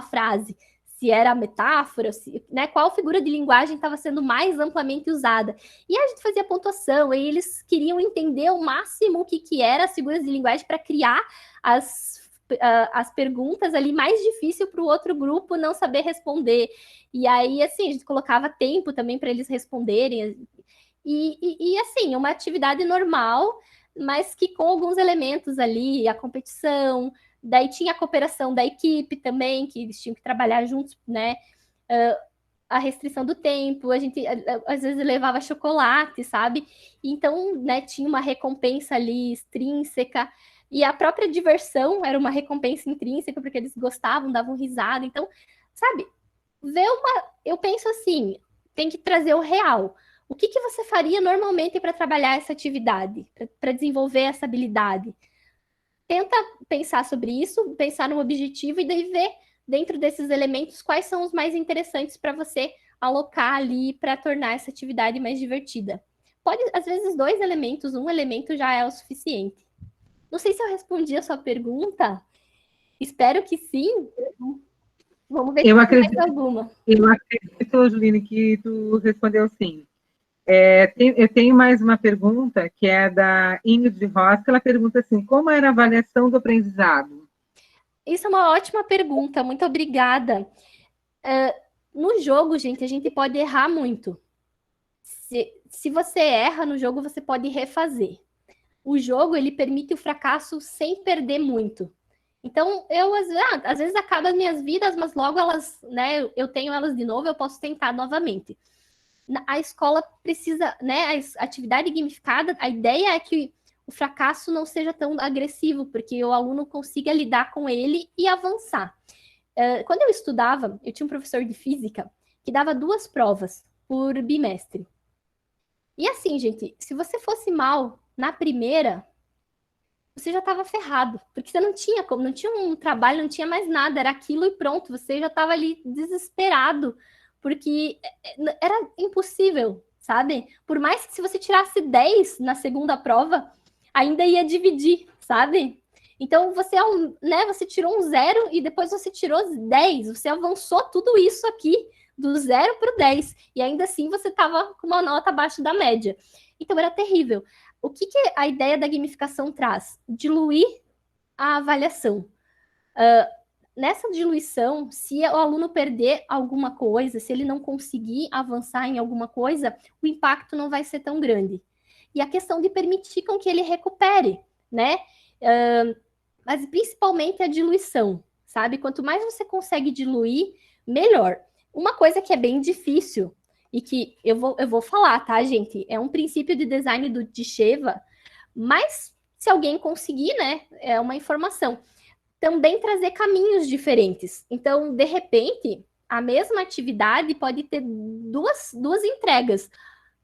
frase. Se era metáfora, né, qual figura de linguagem estava sendo mais amplamente usada. E a gente fazia pontuação, e eles queriam entender ao máximo o que eram as figuras de linguagem para criar as perguntas ali mais difícil para o outro grupo não saber responder. E aí, assim, a gente colocava tempo também para eles responderem. E, assim, uma atividade normal, mas que com alguns elementos ali, a competição, daí tinha a cooperação da equipe também, que eles tinham que trabalhar juntos, né? A restrição do tempo, a gente às vezes levava chocolate, sabe? Então, né, tinha uma recompensa ali extrínseca, e a própria diversão era uma recompensa intrínseca, porque eles gostavam, davam risada. Então, sabe, eu penso assim, tem que trazer o real. O que você faria normalmente para trabalhar essa atividade, para desenvolver essa habilidade? Tenta pensar sobre isso, pensar no objetivo e daí ver dentro desses elementos quais são os mais interessantes para você alocar ali para tornar essa atividade mais divertida. Pode, às vezes, 2 elementos, um elemento já é o suficiente. Não sei se eu respondi a sua pergunta. Espero que sim. Vamos ver se tem mais alguma. Eu acredito, Juline, que tu respondeu sim. Eu tenho mais uma pergunta, que é da Ingrid Ross, que ela pergunta assim, como era a avaliação do aprendizado? Isso é uma ótima pergunta, muito obrigada. No jogo, gente, a gente pode errar muito. Se você erra no jogo, você pode refazer. o jogo, ele permite o fracasso sem perder muito. Então, às vezes acaba as minhas vidas, mas logo elas, né, eu tenho elas de novo, eu posso tentar novamente. A escola precisa, né, a atividade gamificada, a ideia é que o fracasso não seja tão agressivo, porque o aluno consiga lidar com ele e avançar. Quando eu estudava, eu tinha um professor de física que dava 2 provas por bimestre. E assim, gente, se você fosse mal na primeira, você já estava ferrado, porque você não tinha como, não tinha um trabalho, não tinha mais nada, era aquilo e pronto, você já estava ali desesperado, porque era impossível, sabe? Por mais que se você tirasse 10 na segunda prova, ainda ia dividir, sabe? Então você, né, você tirou um 0 e depois você tirou 10, você avançou tudo isso aqui do 0 para o 10, e ainda assim você estava com uma nota abaixo da média. Então era terrível. O que a ideia da gamificação traz? Diluir a avaliação. Nessa diluição, se o aluno perder alguma coisa, se ele não conseguir avançar em alguma coisa, o impacto não vai ser tão grande. E a questão de permitir com que ele recupere, né? Mas principalmente a diluição, sabe? Quanto mais você consegue diluir, melhor. Uma coisa que é bem difícil e que eu vou falar, tá, gente? É um princípio de design de Sheva, mas se alguém conseguir, né, é uma informação. Também trazer caminhos diferentes. Então, de repente, a mesma atividade pode ter duas entregas.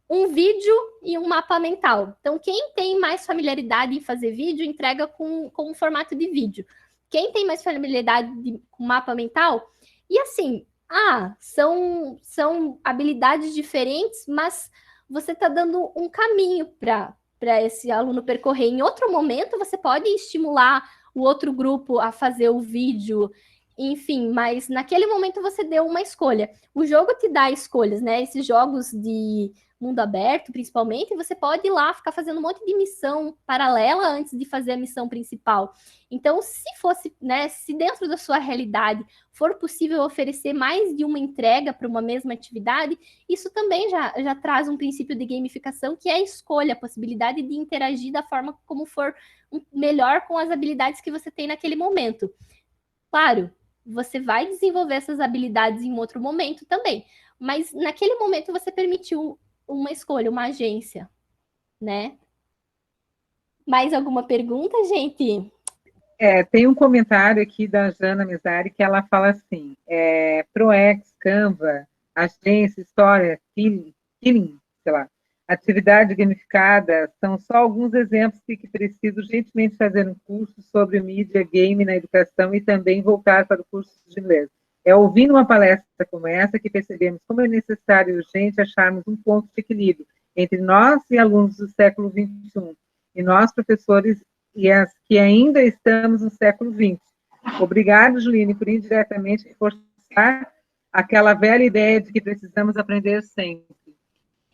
Um vídeo e um mapa mental. Então, quem tem mais familiaridade em fazer vídeo, entrega com um formato de vídeo. Quem tem mais familiaridade com mapa mental, e assim, são habilidades diferentes, mas você está dando um caminho para esse aluno percorrer. Em outro momento, você pode estimular o outro grupo a fazer o vídeo, enfim, mas naquele momento você deu uma escolha. O jogo te dá escolhas, né? Esses jogos de mundo aberto, principalmente, você pode ir lá ficar fazendo um monte de missão paralela antes de fazer a missão principal. Então, se fosse, né, se dentro da sua realidade for possível oferecer mais de uma entrega para uma mesma atividade, isso também já traz um princípio de gamificação, que é a escolha, a possibilidade de interagir da forma como for melhor com as habilidades que você tem naquele momento. Claro, você vai desenvolver essas habilidades em outro momento também, mas naquele momento você permitiu uma escolha, uma agência, né? Mais alguma pergunta, gente? Tem um comentário aqui da Jana Mesari que ela fala assim, ProEx, Canva, agência, história, feeling, sei lá, atividade gamificada, são só alguns exemplos que preciso urgentemente fazer um curso sobre mídia, game na educação e também voltar para o curso de inglês. É ouvindo uma palestra como essa que percebemos como é necessário e urgente acharmos um ponto de equilíbrio entre nós e alunos do século XXI e nós, professores, e as que ainda estamos no século XX. Obrigado, Juline, por indiretamente reforçar aquela velha ideia de que precisamos aprender sempre.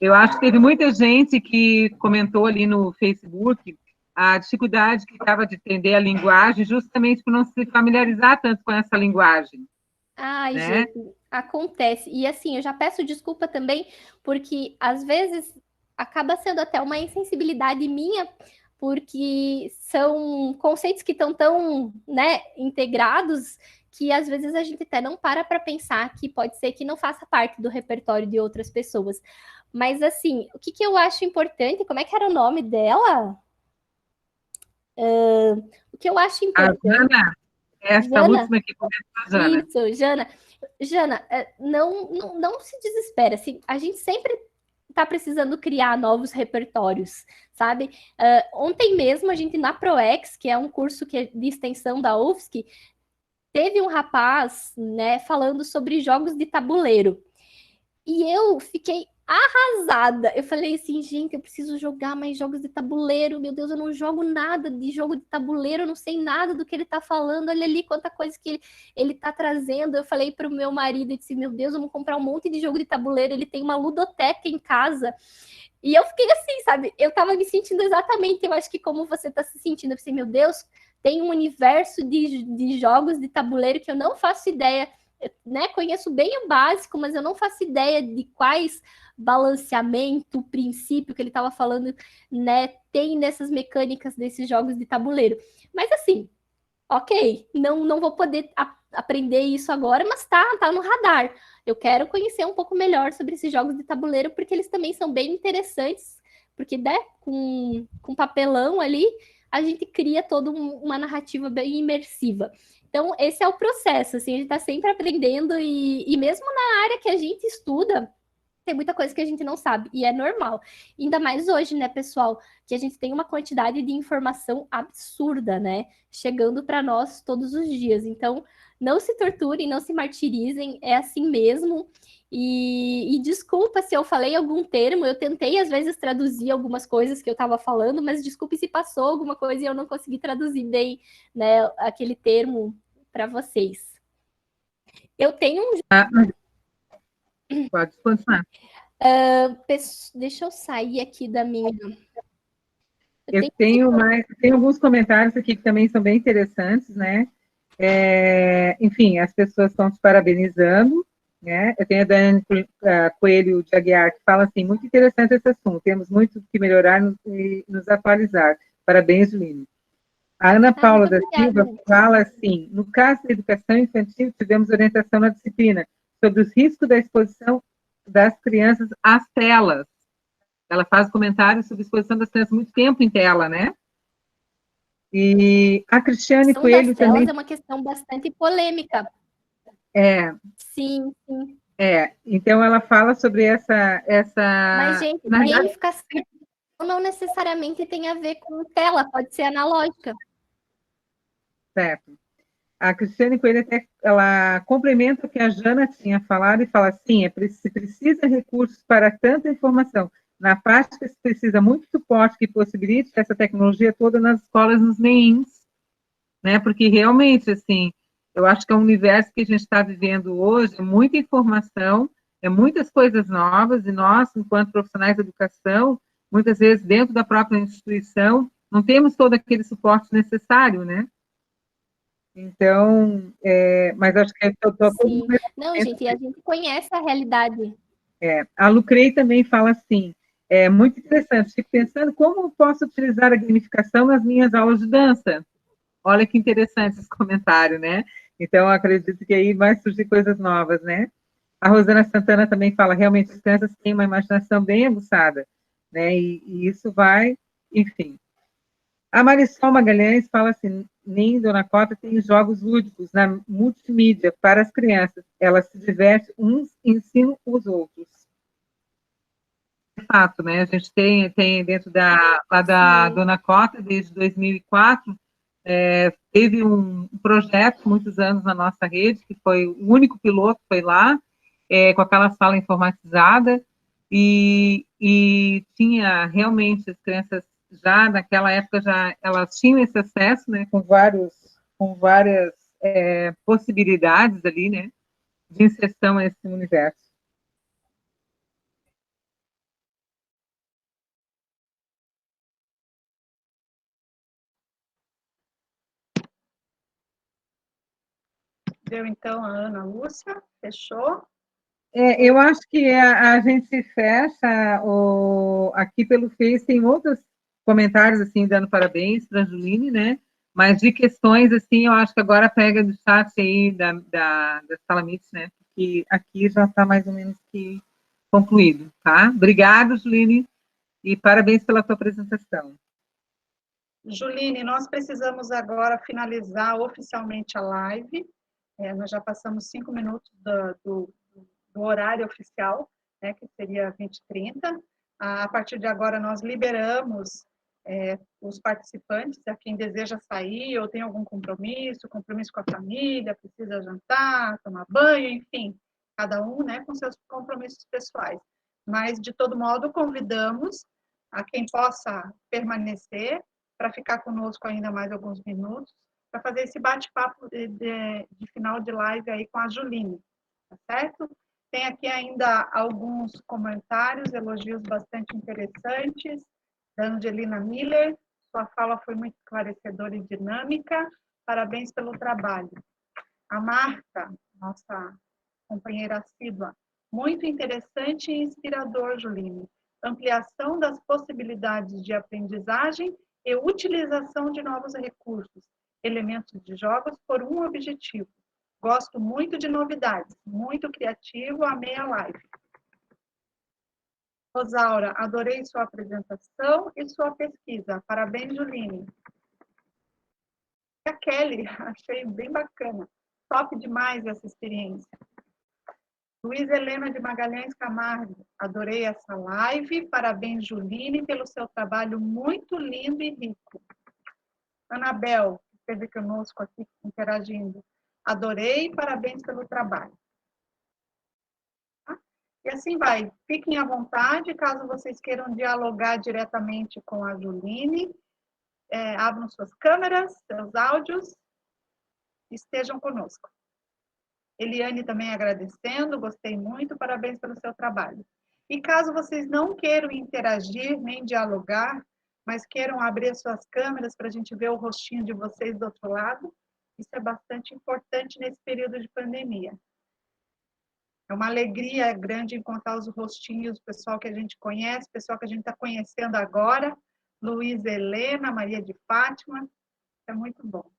Eu acho que teve muita gente que comentou ali no Facebook a dificuldade que estava de entender a linguagem, justamente por não se familiarizar tanto com essa linguagem. Ai, né? gente, acontece. E assim, eu já peço desculpa também, porque às vezes acaba sendo até uma insensibilidade minha, porque são conceitos que estão tão, né, integrados, que às vezes a gente até não para pensar que pode ser que não faça parte do repertório de outras pessoas. Mas assim, o que eu acho importante, como é que era o nome dela? O que eu acho importante... A Jana, essa Jana, última que comentou a Jana. Isso, Jana. Jana, não se desespera. A gente sempre está precisando criar novos repertórios, sabe? Ontem mesmo, a gente na ProEx, que é um curso de extensão da UFSC, teve um rapaz, né, falando sobre jogos de tabuleiro. E eu fiquei arrasada. Eu falei assim, gente, eu preciso jogar mais jogos de tabuleiro. Meu Deus, eu não jogo nada de jogo de tabuleiro, eu não sei nada do que ele tá falando. Olha ali quanta coisa que ele tá trazendo. Eu falei pro meu marido, eu disse, meu Deus, vamos comprar um monte de jogo de tabuleiro. Ele tem uma ludoteca em casa. E eu fiquei assim, sabe? Eu tava me sentindo exatamente, eu acho que como você tá se sentindo. Eu pensei, meu Deus, tem um universo de jogos de tabuleiro que eu não faço ideia né, conheço bem o básico, mas eu não faço ideia de quais balanceamento, princípio que ele estava falando, né, tem nessas mecânicas desses jogos de tabuleiro. Mas assim, ok, não vou poder aprender isso agora, mas tá no radar. Eu quero conhecer um pouco melhor sobre esses jogos de tabuleiro, porque eles também são bem interessantes, porque, né, com papelão ali, a gente cria toda uma narrativa bem imersiva. Então, esse é o processo, assim, a gente está sempre aprendendo, e mesmo na área que a gente estuda, tem muita coisa que a gente não sabe, e é normal. Ainda mais hoje, né, pessoal, que a gente tem uma quantidade de informação absurda, né, chegando para nós todos os dias. Então, não se torturem, não se martirizem, é assim mesmo. E desculpa se eu falei algum termo, eu tentei às vezes traduzir algumas coisas que eu estava falando, mas desculpe se passou alguma coisa e eu não consegui traduzir bem, né, aquele termo para vocês. Eu tenho um. Ah, pode continuar. Deixa eu sair aqui da minha. Eu tenho alguns comentários aqui que também são bem interessantes, né? Enfim, as pessoas estão te parabenizando, né? Eu tenho a Dani Coelho de Aguiar, que fala assim, muito interessante esse assunto, temos muito que melhorar e nos atualizar. Parabéns, Juline. A Ana Paula da Silva fala assim, no caso da educação infantil, tivemos orientação na disciplina sobre os riscos da exposição das crianças às telas. Ela faz comentários sobre a exposição das crianças muito tempo em tela, né? E a Cristiane Coelho das telas também... é uma questão bastante polêmica. Sim, sim. Então ela fala sobre essa... Mas, gente, gamificação não necessariamente tem a ver com tela, pode ser analógica. Certo. A Cristiane Coelho até, ela complementa o que a Jana tinha falado e fala assim, se precisa recursos para tanta informação. Na prática, se precisa muito suporte que possibilite essa tecnologia toda nas escolas, nos MEINs, né? Porque realmente, assim, eu acho que é um universo que a gente está vivendo hoje, é muita informação, é muitas coisas novas, e nós, enquanto profissionais de educação, muitas vezes dentro da própria instituição, não temos todo aquele suporte necessário, né? Então, mas acho que Sim. Não, gente, a gente conhece a realidade. A Lucrei também fala assim, é muito interessante, fico pensando como eu posso utilizar a gamificação nas minhas aulas de dança. Olha que interessante esse comentário, né? Então, acredito que aí vai surgir coisas novas, né? A Rosana Santana também fala, realmente, as crianças têm uma imaginação bem aguçada, né? E isso vai, enfim. A Marisol Magalhães fala assim, nem Dona Cota tem jogos lúdicos na multimídia para as crianças. Elas se divertem, uns ensinam os outros. De fato, né? A gente tem dentro lá da Dona Cota, desde 2004, teve um projeto, muitos anos na nossa rede, que foi o único piloto, foi lá, com aquela sala informatizada, e tinha realmente as crianças já naquela época elas tinham esse acesso, né, com várias possibilidades ali, né, de inserção a esse universo. Deu então a Ana Lúcia, fechou? Eu acho que a gente fecha aqui pelo Face, tem outros comentários, assim, dando parabéns para a Juline, né? Mas de questões, assim, eu acho que agora pega do chat aí da Sala Mix, né? Porque aqui já está mais ou menos que concluído, tá? Obrigada, Juline, e parabéns pela tua apresentação. Juline, nós precisamos agora finalizar oficialmente a live. Nós já passamos 5 minutos do horário oficial, né, que seria 20h30. A partir de agora, nós liberamos os participantes, a quem deseja sair ou tem algum compromisso com a família, precisa jantar, tomar banho, enfim, cada um, né, com seus compromissos pessoais. Mas, de todo modo, convidamos a quem possa permanecer para ficar conosco ainda mais alguns minutos, para fazer esse bate-papo de final de live aí com a Juline, tá certo? Tem aqui ainda alguns comentários, elogios bastante interessantes, da Angelina Miller, sua fala foi muito esclarecedora e dinâmica, parabéns pelo trabalho. A Marta, nossa companheira assídua, muito interessante e inspirador, Juline. Ampliação das possibilidades de aprendizagem e utilização de novos recursos, elementos de jogos por um objetivo. Gosto muito de novidades, muito criativo, amei a live. Rosaura, adorei sua apresentação e sua pesquisa. Parabéns, Juline. A Kelly, achei bem bacana. Top demais essa experiência. Luiz Helena de Magalhães Camargo, adorei essa live. Parabéns, Juline, pelo seu trabalho muito lindo e rico. Anabel, que esteve conosco aqui interagindo. Adorei, parabéns pelo trabalho. E assim vai. Fiquem à vontade, caso vocês queiram dialogar diretamente com a Juline, abram suas câmeras, seus áudios, estejam conosco. Eliane também agradecendo, gostei muito, parabéns pelo seu trabalho. E caso vocês não queiram interagir, nem dialogar, mas queiram abrir as suas câmeras para a gente ver o rostinho de vocês do outro lado, isso é bastante importante nesse período de pandemia. É uma alegria grande encontrar os rostinhos do pessoal que a gente conhece, pessoal que a gente está conhecendo agora, Luiz Helena, Maria de Fátima, é muito bom.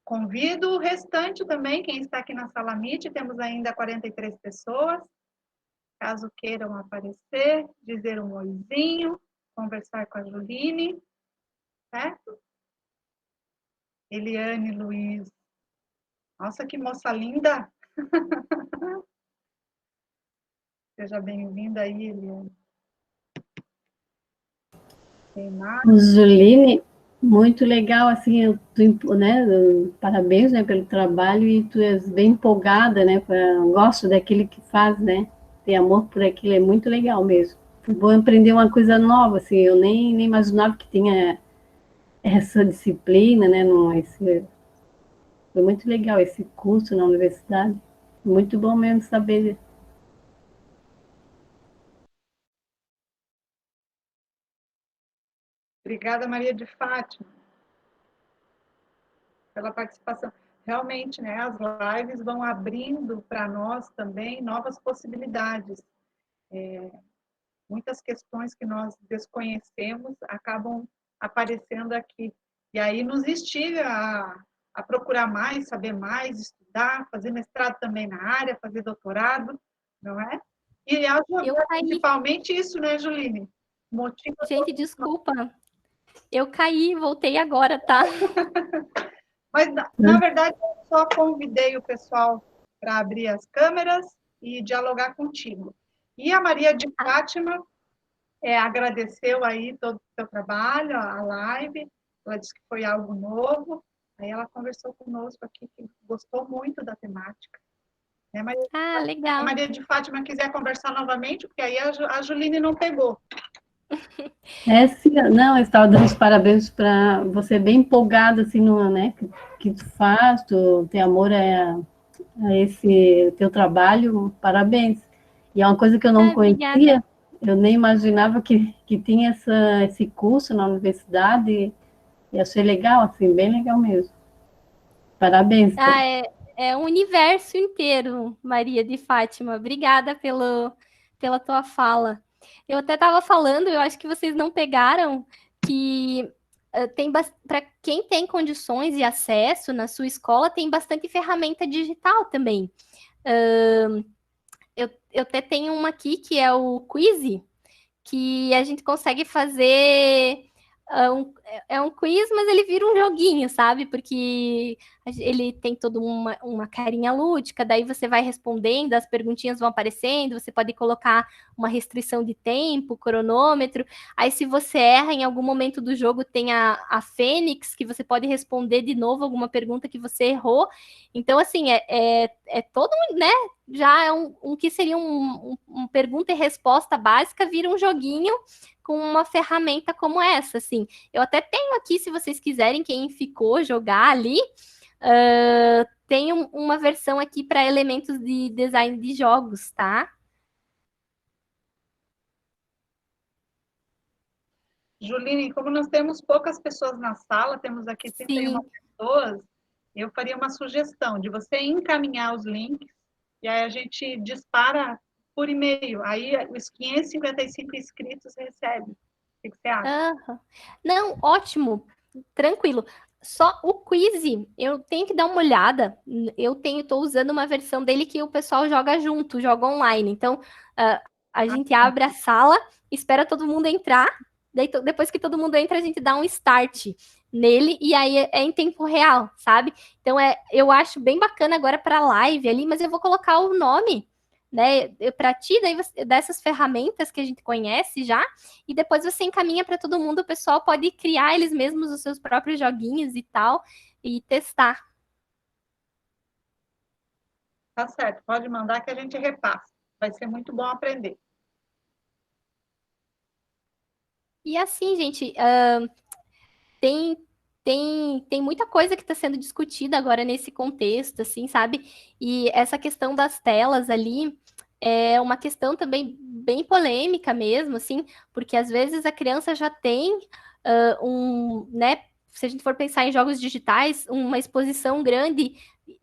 Convido o restante também, quem está aqui na sala Meet, temos ainda 43 pessoas, caso queiram aparecer, dizer um oizinho, conversar com a Juline, certo? Eliane, Luiz. Nossa, que moça linda! Seja bem-vinda aí, Eliane. Tem mais? Zuline, muito legal, assim, né, parabéns, né, pelo trabalho, e tu és bem empolgada, né, gosto daquilo que faz, né, ter amor por aquilo, é muito legal mesmo. Foi bom aprender uma coisa nova, assim, eu nem imaginava que tinha essa disciplina, né, foi muito legal esse curso na universidade, muito bom mesmo saber. Obrigada, Maria de Fátima, pela participação. Realmente, né, as lives vão abrindo para nós também novas possibilidades. Muitas questões que nós desconhecemos acabam aparecendo aqui. E aí nos instiga a procurar mais, saber mais, estudar, fazer mestrado também na área, fazer doutorado, não é? E principalmente isso, né, Juline? Motiva. Gente, desculpa. Eu caí, voltei agora, tá? Mas, na verdade, eu só convidei o pessoal para abrir as câmeras e dialogar contigo. E a Maria de Fátima agradeceu aí todo o seu trabalho, a live, ela disse que foi algo novo, aí ela conversou conosco aqui, que gostou muito da temática. Legal. A Maria de Fátima quiser conversar novamente, porque aí a Juline não pegou. Sim, não, eu estava dando os parabéns para você, bem empolgado, assim, no, né, que tu faz, tu tem amor a esse teu trabalho, parabéns. E é uma coisa que eu não conhecia, obrigada. eu nem imaginava que tinha esse curso na universidade, e achei legal, assim, bem legal mesmo. Parabéns. É um universo inteiro, Maria de Fátima. Obrigada pela tua fala. Eu até estava falando, eu acho que vocês não pegaram, que para quem tem condições e acesso na sua escola, tem bastante ferramenta digital também. Eu até tenho uma aqui que é o Quizy, que a gente consegue fazer. É um quiz, mas ele vira um joguinho, sabe? Porque ele tem toda uma carinha lúdica, daí você vai respondendo, as perguntinhas vão aparecendo, você pode colocar uma restrição de tempo, cronômetro. Aí, se você erra em algum momento do jogo, tem a Fênix, que você pode responder de novo alguma pergunta que você errou. Então, assim, é todo, né? Já é um que seria um pergunta e resposta básica, vira um joguinho com uma ferramenta como essa, assim. Eu até tenho aqui, se vocês quiserem, quem ficou jogar ali, tem uma versão aqui para elementos de design de jogos, tá? Juline, como nós temos poucas pessoas na sala, temos aqui 31 pessoas, pessoas, eu faria uma sugestão de você encaminhar os links e aí a gente dispara por e-mail. Aí os 555 inscritos recebem. O que você acha? Aham. Não, ótimo, tranquilo. Só o quiz, eu tenho que dar uma olhada. Tô usando uma versão dele que o pessoal joga junto, joga online. Então, a gente abre a sala, espera todo mundo entrar, daí depois que todo mundo entra, a gente dá um start nele e aí é em tempo real, sabe? Então eu acho bem bacana agora para live ali, mas eu vou colocar o nome, né, para ti daí dessas ferramentas que a gente conhece já, e depois você encaminha para todo mundo, o pessoal pode criar eles mesmos os seus próprios joguinhos e tal, e testar. Tá certo, pode mandar que a gente repassa. Vai ser muito bom aprender. E assim, gente, tem, tem muita coisa que está sendo discutida agora nesse contexto, assim, sabe? E essa questão das telas ali é uma questão também bem polêmica mesmo, assim, porque às vezes a criança já tem né? Se a gente for pensar em jogos digitais, uma exposição grande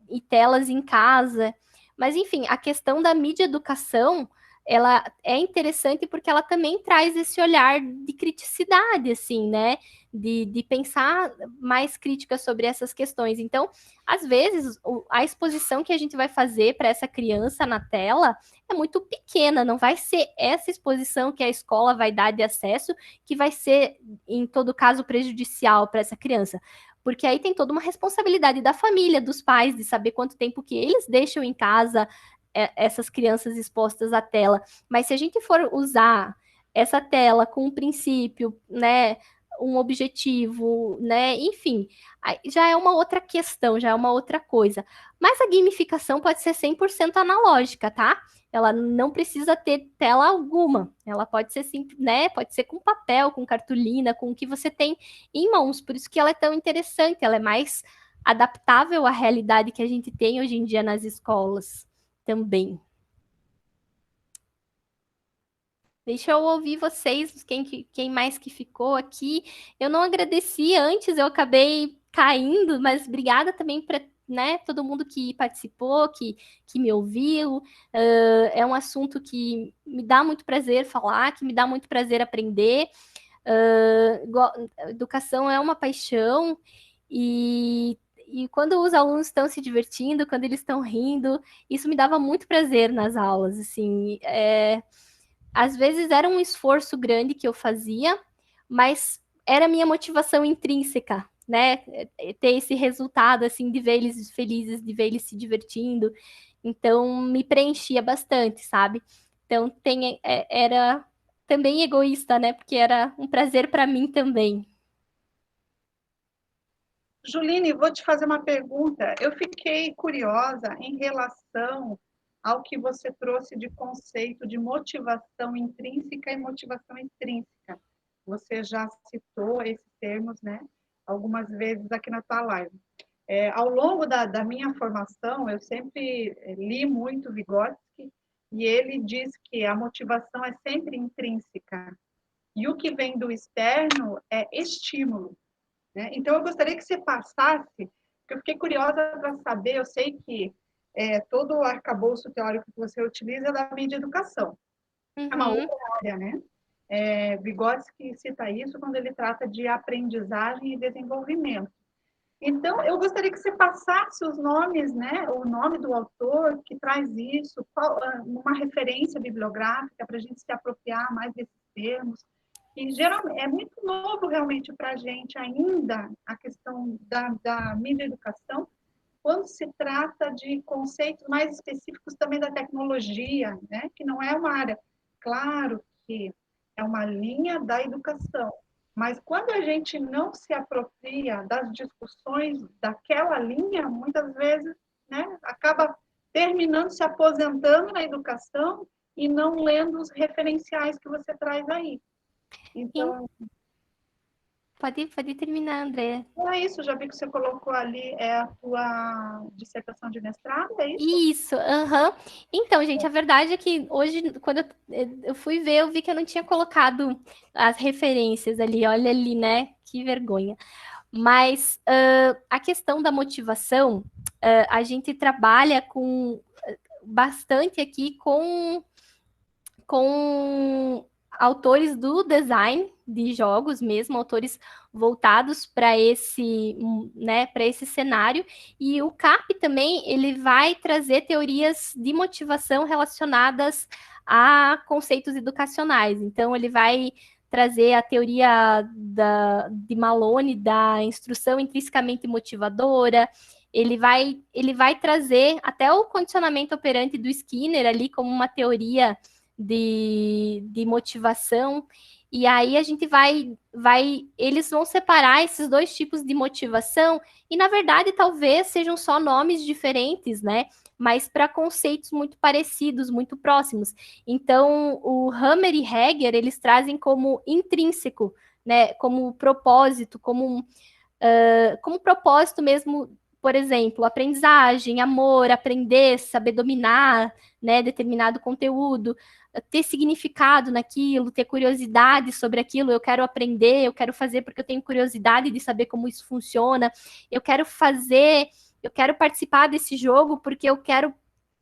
e telas em casa. Mas, enfim, a questão da mídia educação, ela é interessante porque ela também traz esse olhar de criticidade, assim, né? De pensar mais crítica sobre essas questões. Então, às vezes, a exposição que a gente vai fazer para essa criança na tela é muito pequena, não vai ser essa exposição que a escola vai dar de acesso que vai ser, em todo caso, prejudicial para essa criança. Porque aí tem toda uma responsabilidade da família, dos pais, de saber quanto tempo que eles deixam em casa essas crianças expostas à tela. Mas se a gente for usar essa tela com um princípio, né, um objetivo, né, enfim, já é uma outra questão, já é uma outra coisa. Mas a gamificação pode ser 100% analógica, tá? Ela não precisa ter tela alguma. Ela pode ser simples, né? Pode ser com papel, com cartolina, com o que você tem em mãos. Por isso que ela é tão interessante, ela é mais adaptável à realidade que a gente tem hoje em dia nas escolas também. Deixa eu ouvir vocês, quem mais que ficou aqui. Eu não agradeci antes, eu acabei caindo, mas obrigada também para, né, todo mundo que participou, que me ouviu. É um assunto que me dá muito prazer falar, que me dá muito prazer aprender. Educação é uma paixão e quando os alunos estão se divertindo, quando eles estão rindo, isso me dava muito prazer nas aulas, assim, às vezes era um esforço grande que eu fazia, mas era a minha motivação intrínseca, né? Ter esse resultado, assim, de ver eles felizes, de ver eles se divertindo. Então, me preenchia bastante, sabe? Então, era também egoísta, né? Porque era um prazer para mim também. Juline, vou te fazer uma pergunta. Eu fiquei curiosa em relação ao que você trouxe de conceito de motivação intrínseca e motivação extrínseca. Você já citou esses termos, né, algumas vezes aqui na tua live. Ao longo da minha formação, eu sempre li muito Vygotsky, e ele diz que a motivação é sempre intrínseca, e o que vem do externo é estímulo. Né? Então, eu gostaria que você passasse, porque eu fiquei curiosa para saber, eu sei que todo o arcabouço teórico que você utiliza é da mídia educação, é uma outra área, né? Vygotsky cita isso quando ele trata de aprendizagem e desenvolvimento. Então, eu gostaria que você passasse os nomes, né? O nome do autor que traz isso, uma referência bibliográfica para a gente se apropriar mais desses termos. E geralmente é muito novo realmente para a gente ainda a questão da mídia educação, quando se trata de conceitos mais específicos também da tecnologia, né? Que não é uma área, claro que é uma linha da educação, mas quando a gente não se apropria das discussões daquela linha, muitas vezes, né, acaba terminando se aposentando na educação e não lendo os referenciais que você traz aí. Então, pode terminar, André. é isso, já vi que você colocou ali a tua dissertação de mestrado, é isso? Isso, aham. Então, gente, a verdade é que hoje, quando eu fui ver, eu vi que eu não tinha colocado as referências ali. Olha ali, né? Que vergonha. Mas a questão da motivação, a gente trabalha com bastante aqui com autores do design de jogos mesmo, autores voltados para esse, né, para esse cenário. E o CAP também, ele vai trazer teorias de motivação relacionadas a conceitos educacionais. Então, ele vai trazer a teoria de Malone, da instrução intrinsecamente motivadora. Ele vai trazer até o condicionamento operante do Skinner ali como uma teoria de motivação. E aí a gente eles vão separar esses dois tipos de motivação, e na verdade talvez sejam só nomes diferentes, né? Mas para conceitos muito parecidos, muito próximos. Então, o Hammer e Heger, eles trazem como intrínseco, né? Como propósito, como propósito mesmo, por exemplo, aprendizagem, amor, aprender, saber dominar, né, determinado conteúdo, ter significado naquilo, ter curiosidade sobre aquilo. Eu quero aprender, eu quero fazer porque eu tenho curiosidade de saber como isso funciona. Eu quero participar desse jogo porque eu quero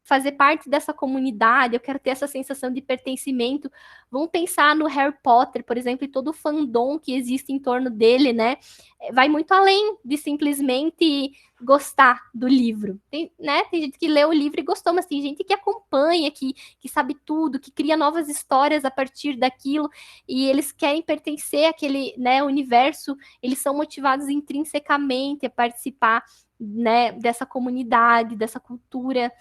fazer parte dessa comunidade, eu quero ter essa sensação de pertencimento. Vamos pensar no Harry Potter, por exemplo, e todo o fandom que existe em torno dele, né? Vai muito além de simplesmente gostar do livro. Tem gente que lê o livro e gostou, mas tem gente que acompanha, que sabe tudo, que cria novas histórias a partir daquilo, e eles querem pertencer àquele, né, universo, eles são motivados intrinsecamente a participar, né, dessa comunidade, dessa cultura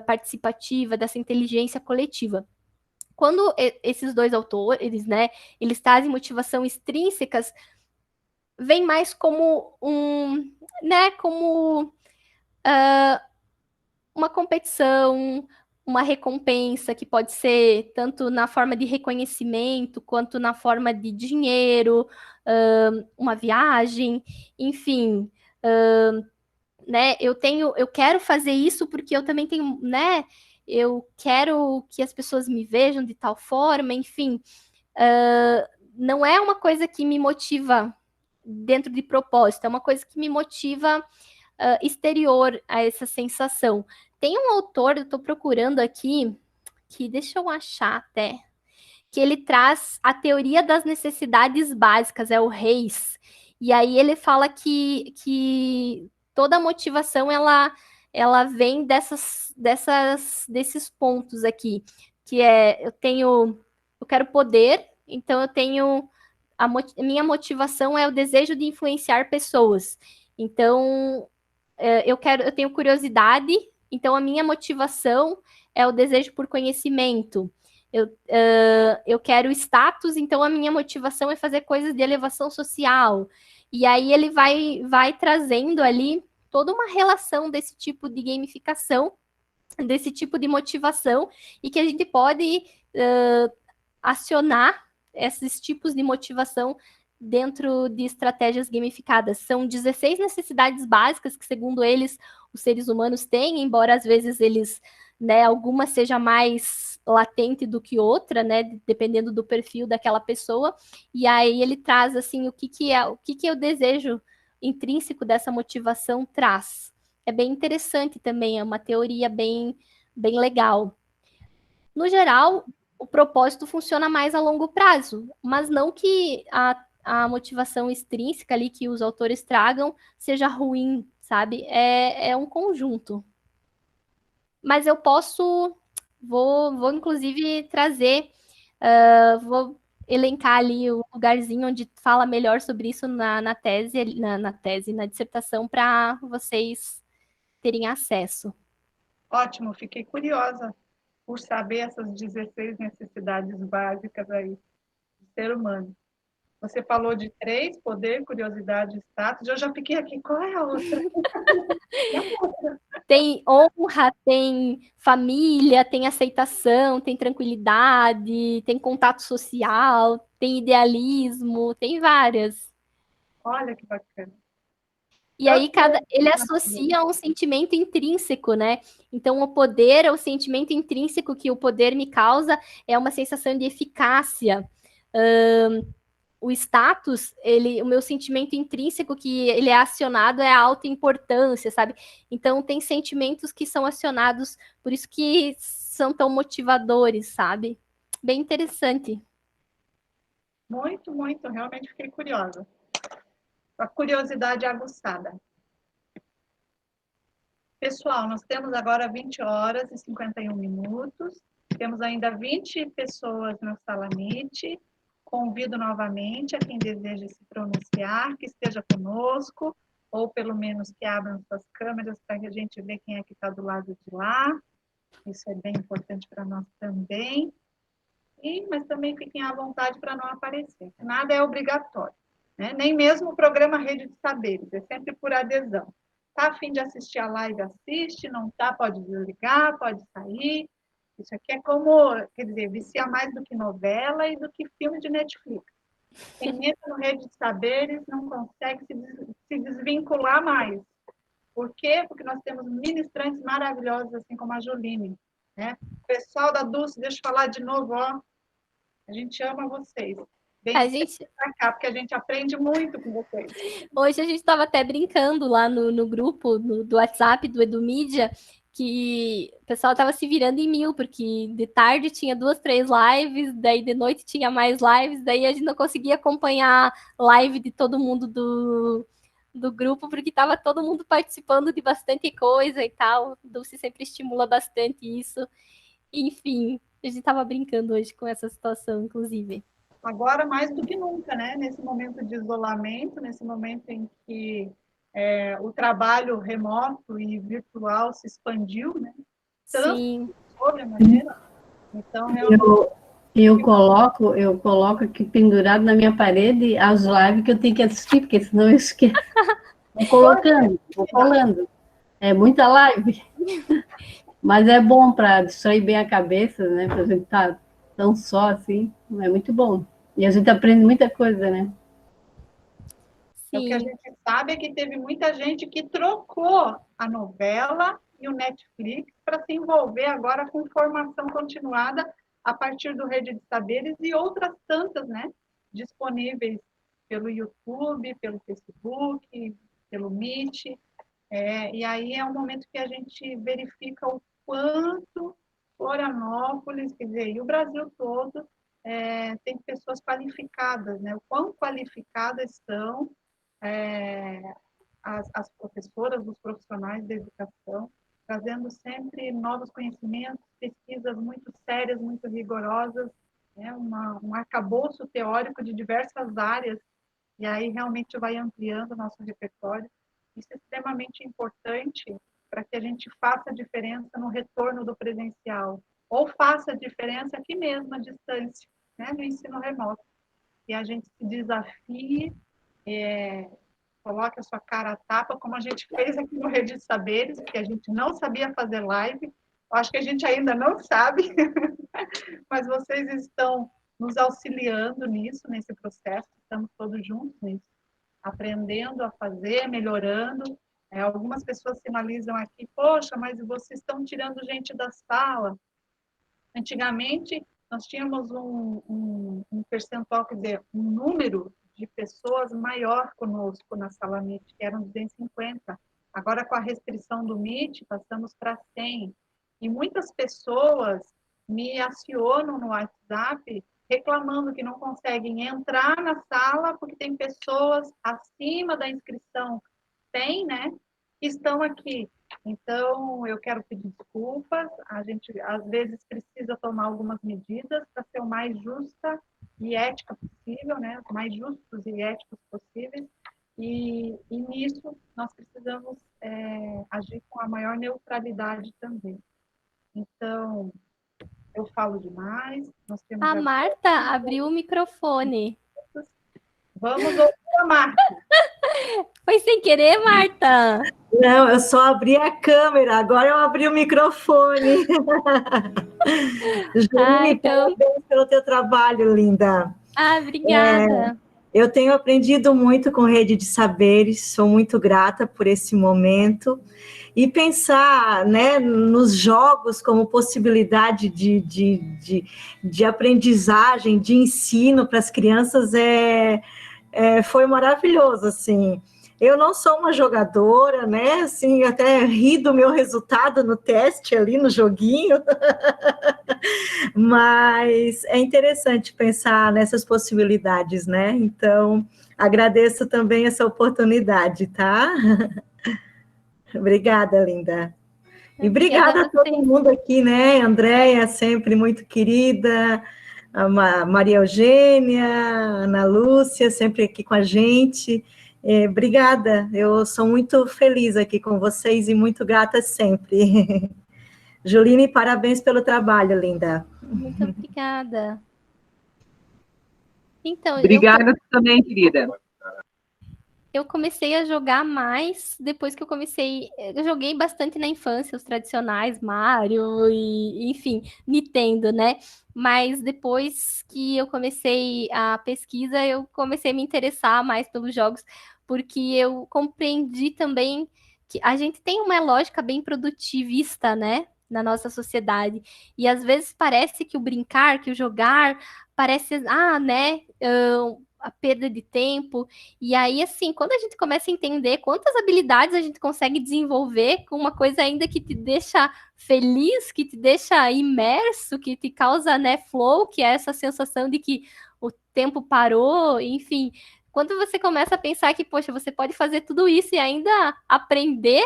participativa, dessa inteligência coletiva. Quando esses dois autores, né, eles trazem motivação extrínsecas, vem mais como uma competição, uma recompensa que pode ser tanto na forma de reconhecimento quanto na forma de dinheiro, uma viagem, enfim. Né, eu quero fazer isso porque eu também tenho, né? Eu quero que as pessoas me vejam de tal forma, enfim. Não é uma coisa que me motiva dentro de propósito, é uma coisa que me motiva exterior a essa sensação. Tem um autor, eu estou procurando aqui, que deixa eu achar até, que ele traz a teoria das necessidades básicas, é o Reis. E aí ele fala que toda a motivação ela vem desses pontos aqui, que é eu quero poder, então eu tenho minha motivação é o desejo de influenciar pessoas. Então eu tenho curiosidade, então a minha motivação é o desejo por conhecimento. Eu quero status, então a minha motivação é fazer coisas de elevação social. E aí ele vai trazendo ali toda uma relação desse tipo de gamificação, desse tipo de motivação, e que a gente pode acionar esses tipos de motivação dentro de estratégias gamificadas. São 16 necessidades básicas que, segundo eles, os seres humanos têm, embora às vezes eles, né, alguma seja mais latente do que outra, né, dependendo do perfil daquela pessoa. E aí ele traz assim o que é o desejo intrínseco dessa motivação traz. É bem interessante também, é uma teoria bem legal. No geral, o propósito funciona mais a longo prazo, mas não que a motivação extrínseca ali que os autores tragam seja ruim, sabe? É um conjunto. Mas eu vou inclusive trazer, vou elencar ali o lugarzinho onde fala melhor sobre isso na tese, na dissertação, para vocês terem acesso. Ótimo, fiquei curiosa por saber essas 16 necessidades básicas aí do ser humano. Você falou de 3, poder, curiosidade e status. Eu já fiquei aqui, qual é a outra? Tem honra, tem família, tem aceitação, tem tranquilidade, tem contato social, tem idealismo, tem várias. Olha que bacana. E aí ele associa um sentimento intrínseco, né? Então o poder, o sentimento intrínseco que o poder me causa é uma sensação de eficácia. o status, o meu sentimento intrínseco que ele é acionado é a alta importância, sabe? Então tem sentimentos que são acionados, por isso que são tão motivadores, sabe? Bem interessante. Muito, muito, realmente fiquei curiosa. A curiosidade aguçada. Pessoal, nós temos agora 20 horas e 51 minutos. Temos ainda 20 pessoas na sala Meet. Convido novamente a quem deseja se pronunciar, que esteja conosco, ou pelo menos que abram suas câmeras para que a gente veja quem é que está do lado de lá. Isso é bem importante para nós também. Mas também fiquem à vontade para não aparecer. Nada é obrigatório, né? Nem mesmo o programa Rede de Saberes, é sempre por adesão. Está a fim de assistir a live, assiste, não está, pode desligar, pode sair. Isso aqui é como, quer dizer, vicia mais do que novela e do que filme de Netflix. Quem entra no Rede de Saberes não consegue se desvincular mais. Por quê? Porque nós temos ministrantes maravilhosos, assim como a Juline, né? O pessoal da Dulce, deixa eu falar de novo, ó. A gente ama vocês. Vem pra cá, porque a gente aprende muito com vocês. Hoje a gente estava até brincando lá no grupo do WhatsApp do EduMídia, que o pessoal estava se virando em mil, porque de tarde tinha 2, 3 lives, daí de noite tinha mais lives, daí a gente não conseguia acompanhar live de todo mundo do grupo, porque estava todo mundo participando de bastante coisa e tal. Dulce sempre estimula bastante isso. Enfim, a gente estava brincando hoje com essa situação, inclusive. Agora, mais do que nunca, né? Nesse momento de isolamento, nesse momento em que o trabalho remoto e virtual se expandiu, né? Tanto Sim. sobre a maneira. Então, eu coloco aqui pendurado na minha parede as lives que eu tenho que assistir, porque senão eu esqueço. Vou colando. É muita live. Mas é bom para distrair bem a cabeça, né? Para a gente estar tão só assim. É muito bom. E a gente aprende muita coisa, né? Sim. O que a gente sabe é que teve muita gente que trocou a novela e o Netflix para se envolver agora com formação continuada a partir do Rede de Saberes e outras tantas, né? Disponíveis pelo YouTube, pelo Facebook, pelo Meet. E aí é um momento que a gente verifica o quanto Florianópolis, quer dizer, e o Brasil todo, tem pessoas qualificadas, né? O quão qualificadas são as professoras, os profissionais da educação, trazendo sempre novos conhecimentos, pesquisas muito sérias, muito rigorosas, né? Um arcabouço teórico de diversas áreas, e aí realmente vai ampliando o nosso repertório. Isso é extremamente importante para que a gente faça a diferença no retorno do presencial, ou faça a diferença aqui mesmo, à distância, né, no ensino remoto. E a gente se desafie, coloque a sua cara a tapa, como a gente fez aqui no Rede de Saberes, porque a gente não sabia fazer live, eu acho que a gente ainda não sabe, mas vocês estão nos auxiliando nisso, nesse processo, estamos todos juntos nisso, aprendendo a fazer, melhorando. Algumas pessoas sinalizam aqui, poxa, mas vocês estão tirando gente da sala. Antigamente, nós tínhamos um percentual, quer dizer, um número de pessoas maior conosco na sala Meet, que eram 250. Agora, com a restrição do Meet, passamos para 100. E muitas pessoas me acionam no WhatsApp reclamando que não conseguem entrar na sala porque tem pessoas acima da inscrição, né, que estão aqui. Então, eu quero pedir desculpas, a gente, às vezes, precisa tomar algumas medidas para ser o mais justa e ética possível, né, os mais justos e éticos possíveis, e nisso nós precisamos agir com a maior neutralidade também. Então, eu falo demais. Nós temos a Marta abriu o microfone. Vamos ouvir a Marta. Foi sem querer, Marta? Não, eu só abri a câmera, agora eu abri o microfone. Juline, então... parabéns pelo teu trabalho, linda. Obrigada. Eu tenho aprendido muito com Rede de Saberes, sou muito grata por esse momento. E pensar, né, nos jogos como possibilidade de aprendizagem, de ensino para as crianças foi maravilhoso, assim. Eu não sou uma jogadora, né, assim, até ri do meu resultado no teste ali, no joguinho, mas é interessante pensar nessas possibilidades, né, então agradeço também essa oportunidade, tá? Obrigada, linda. E obrigada a todo mundo aqui, né? Andréia, sempre muito querida, a Maria Eugênia, Ana Lúcia, sempre aqui com a gente. Obrigada, eu sou muito feliz aqui com vocês e muito grata sempre. Juline, parabéns pelo trabalho, linda. Muito obrigada. Então, Obrigada também, querida. Eu comecei a jogar mais depois que eu joguei bastante na infância, os tradicionais, Mario e, enfim, Nintendo, né? Mas depois que eu comecei a pesquisa, eu comecei a me interessar mais pelos jogos, porque eu compreendi também que a gente tem uma lógica bem produtivista, né? Na nossa sociedade. E às vezes parece que o brincar, que o jogar, parece, né? A perda de tempo. E aí, assim, quando a gente começa a entender quantas habilidades a gente consegue desenvolver com uma coisa ainda que te deixa feliz, que te deixa imerso, que te causa, né, flow, que é essa sensação de que o tempo parou, enfim. Quando você começa a pensar que, poxa, você pode fazer tudo isso e ainda aprender,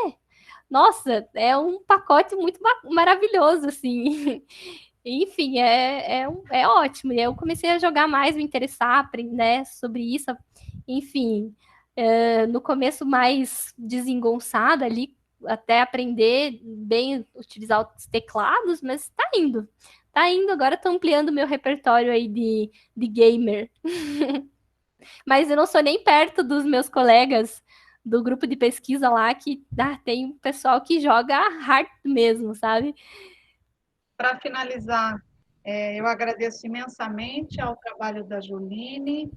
nossa, é um pacote muito maravilhoso, assim. Enfim, é ótimo. E eu comecei a jogar mais, me interessar, aprender, né, sobre isso. Enfim, no começo mais desengonçada ali, até aprender bem utilizar os teclados, mas tá indo. Tá indo, agora tô ampliando meu repertório aí de gamer. Mas eu não sou nem perto dos meus colegas do grupo de pesquisa lá, que tem um pessoal que joga hard mesmo, sabe? Para finalizar, eu agradeço imensamente ao trabalho da Juline,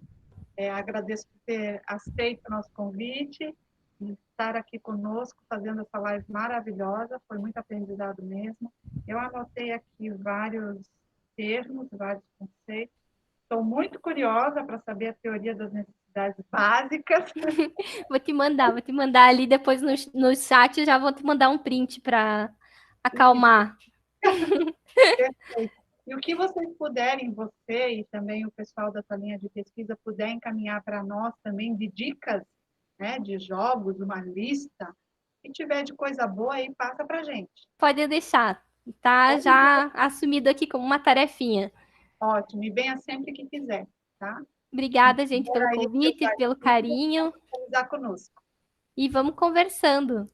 agradeço por ter aceito o nosso convite, e estar aqui conosco, fazendo essa live maravilhosa, foi muito aprendizado mesmo. Eu anotei aqui vários termos, vários conceitos, estou muito curiosa para saber a teoria das necessidades básicas. Vou te mandar ali depois no chat, já vou te mandar um print para acalmar. E o que vocês puderem, você e também o pessoal da sua linha de pesquisa, puder encaminhar para nós também de dicas, né, de jogos, uma lista, se tiver de coisa boa aí, passa para a gente. Pode deixar, tá já assumido aqui como uma tarefinha. Ótimo, e venha sempre que quiser, tá? Obrigada, gente, pelo convite, pelo carinho. Conosco. E vamos conversando.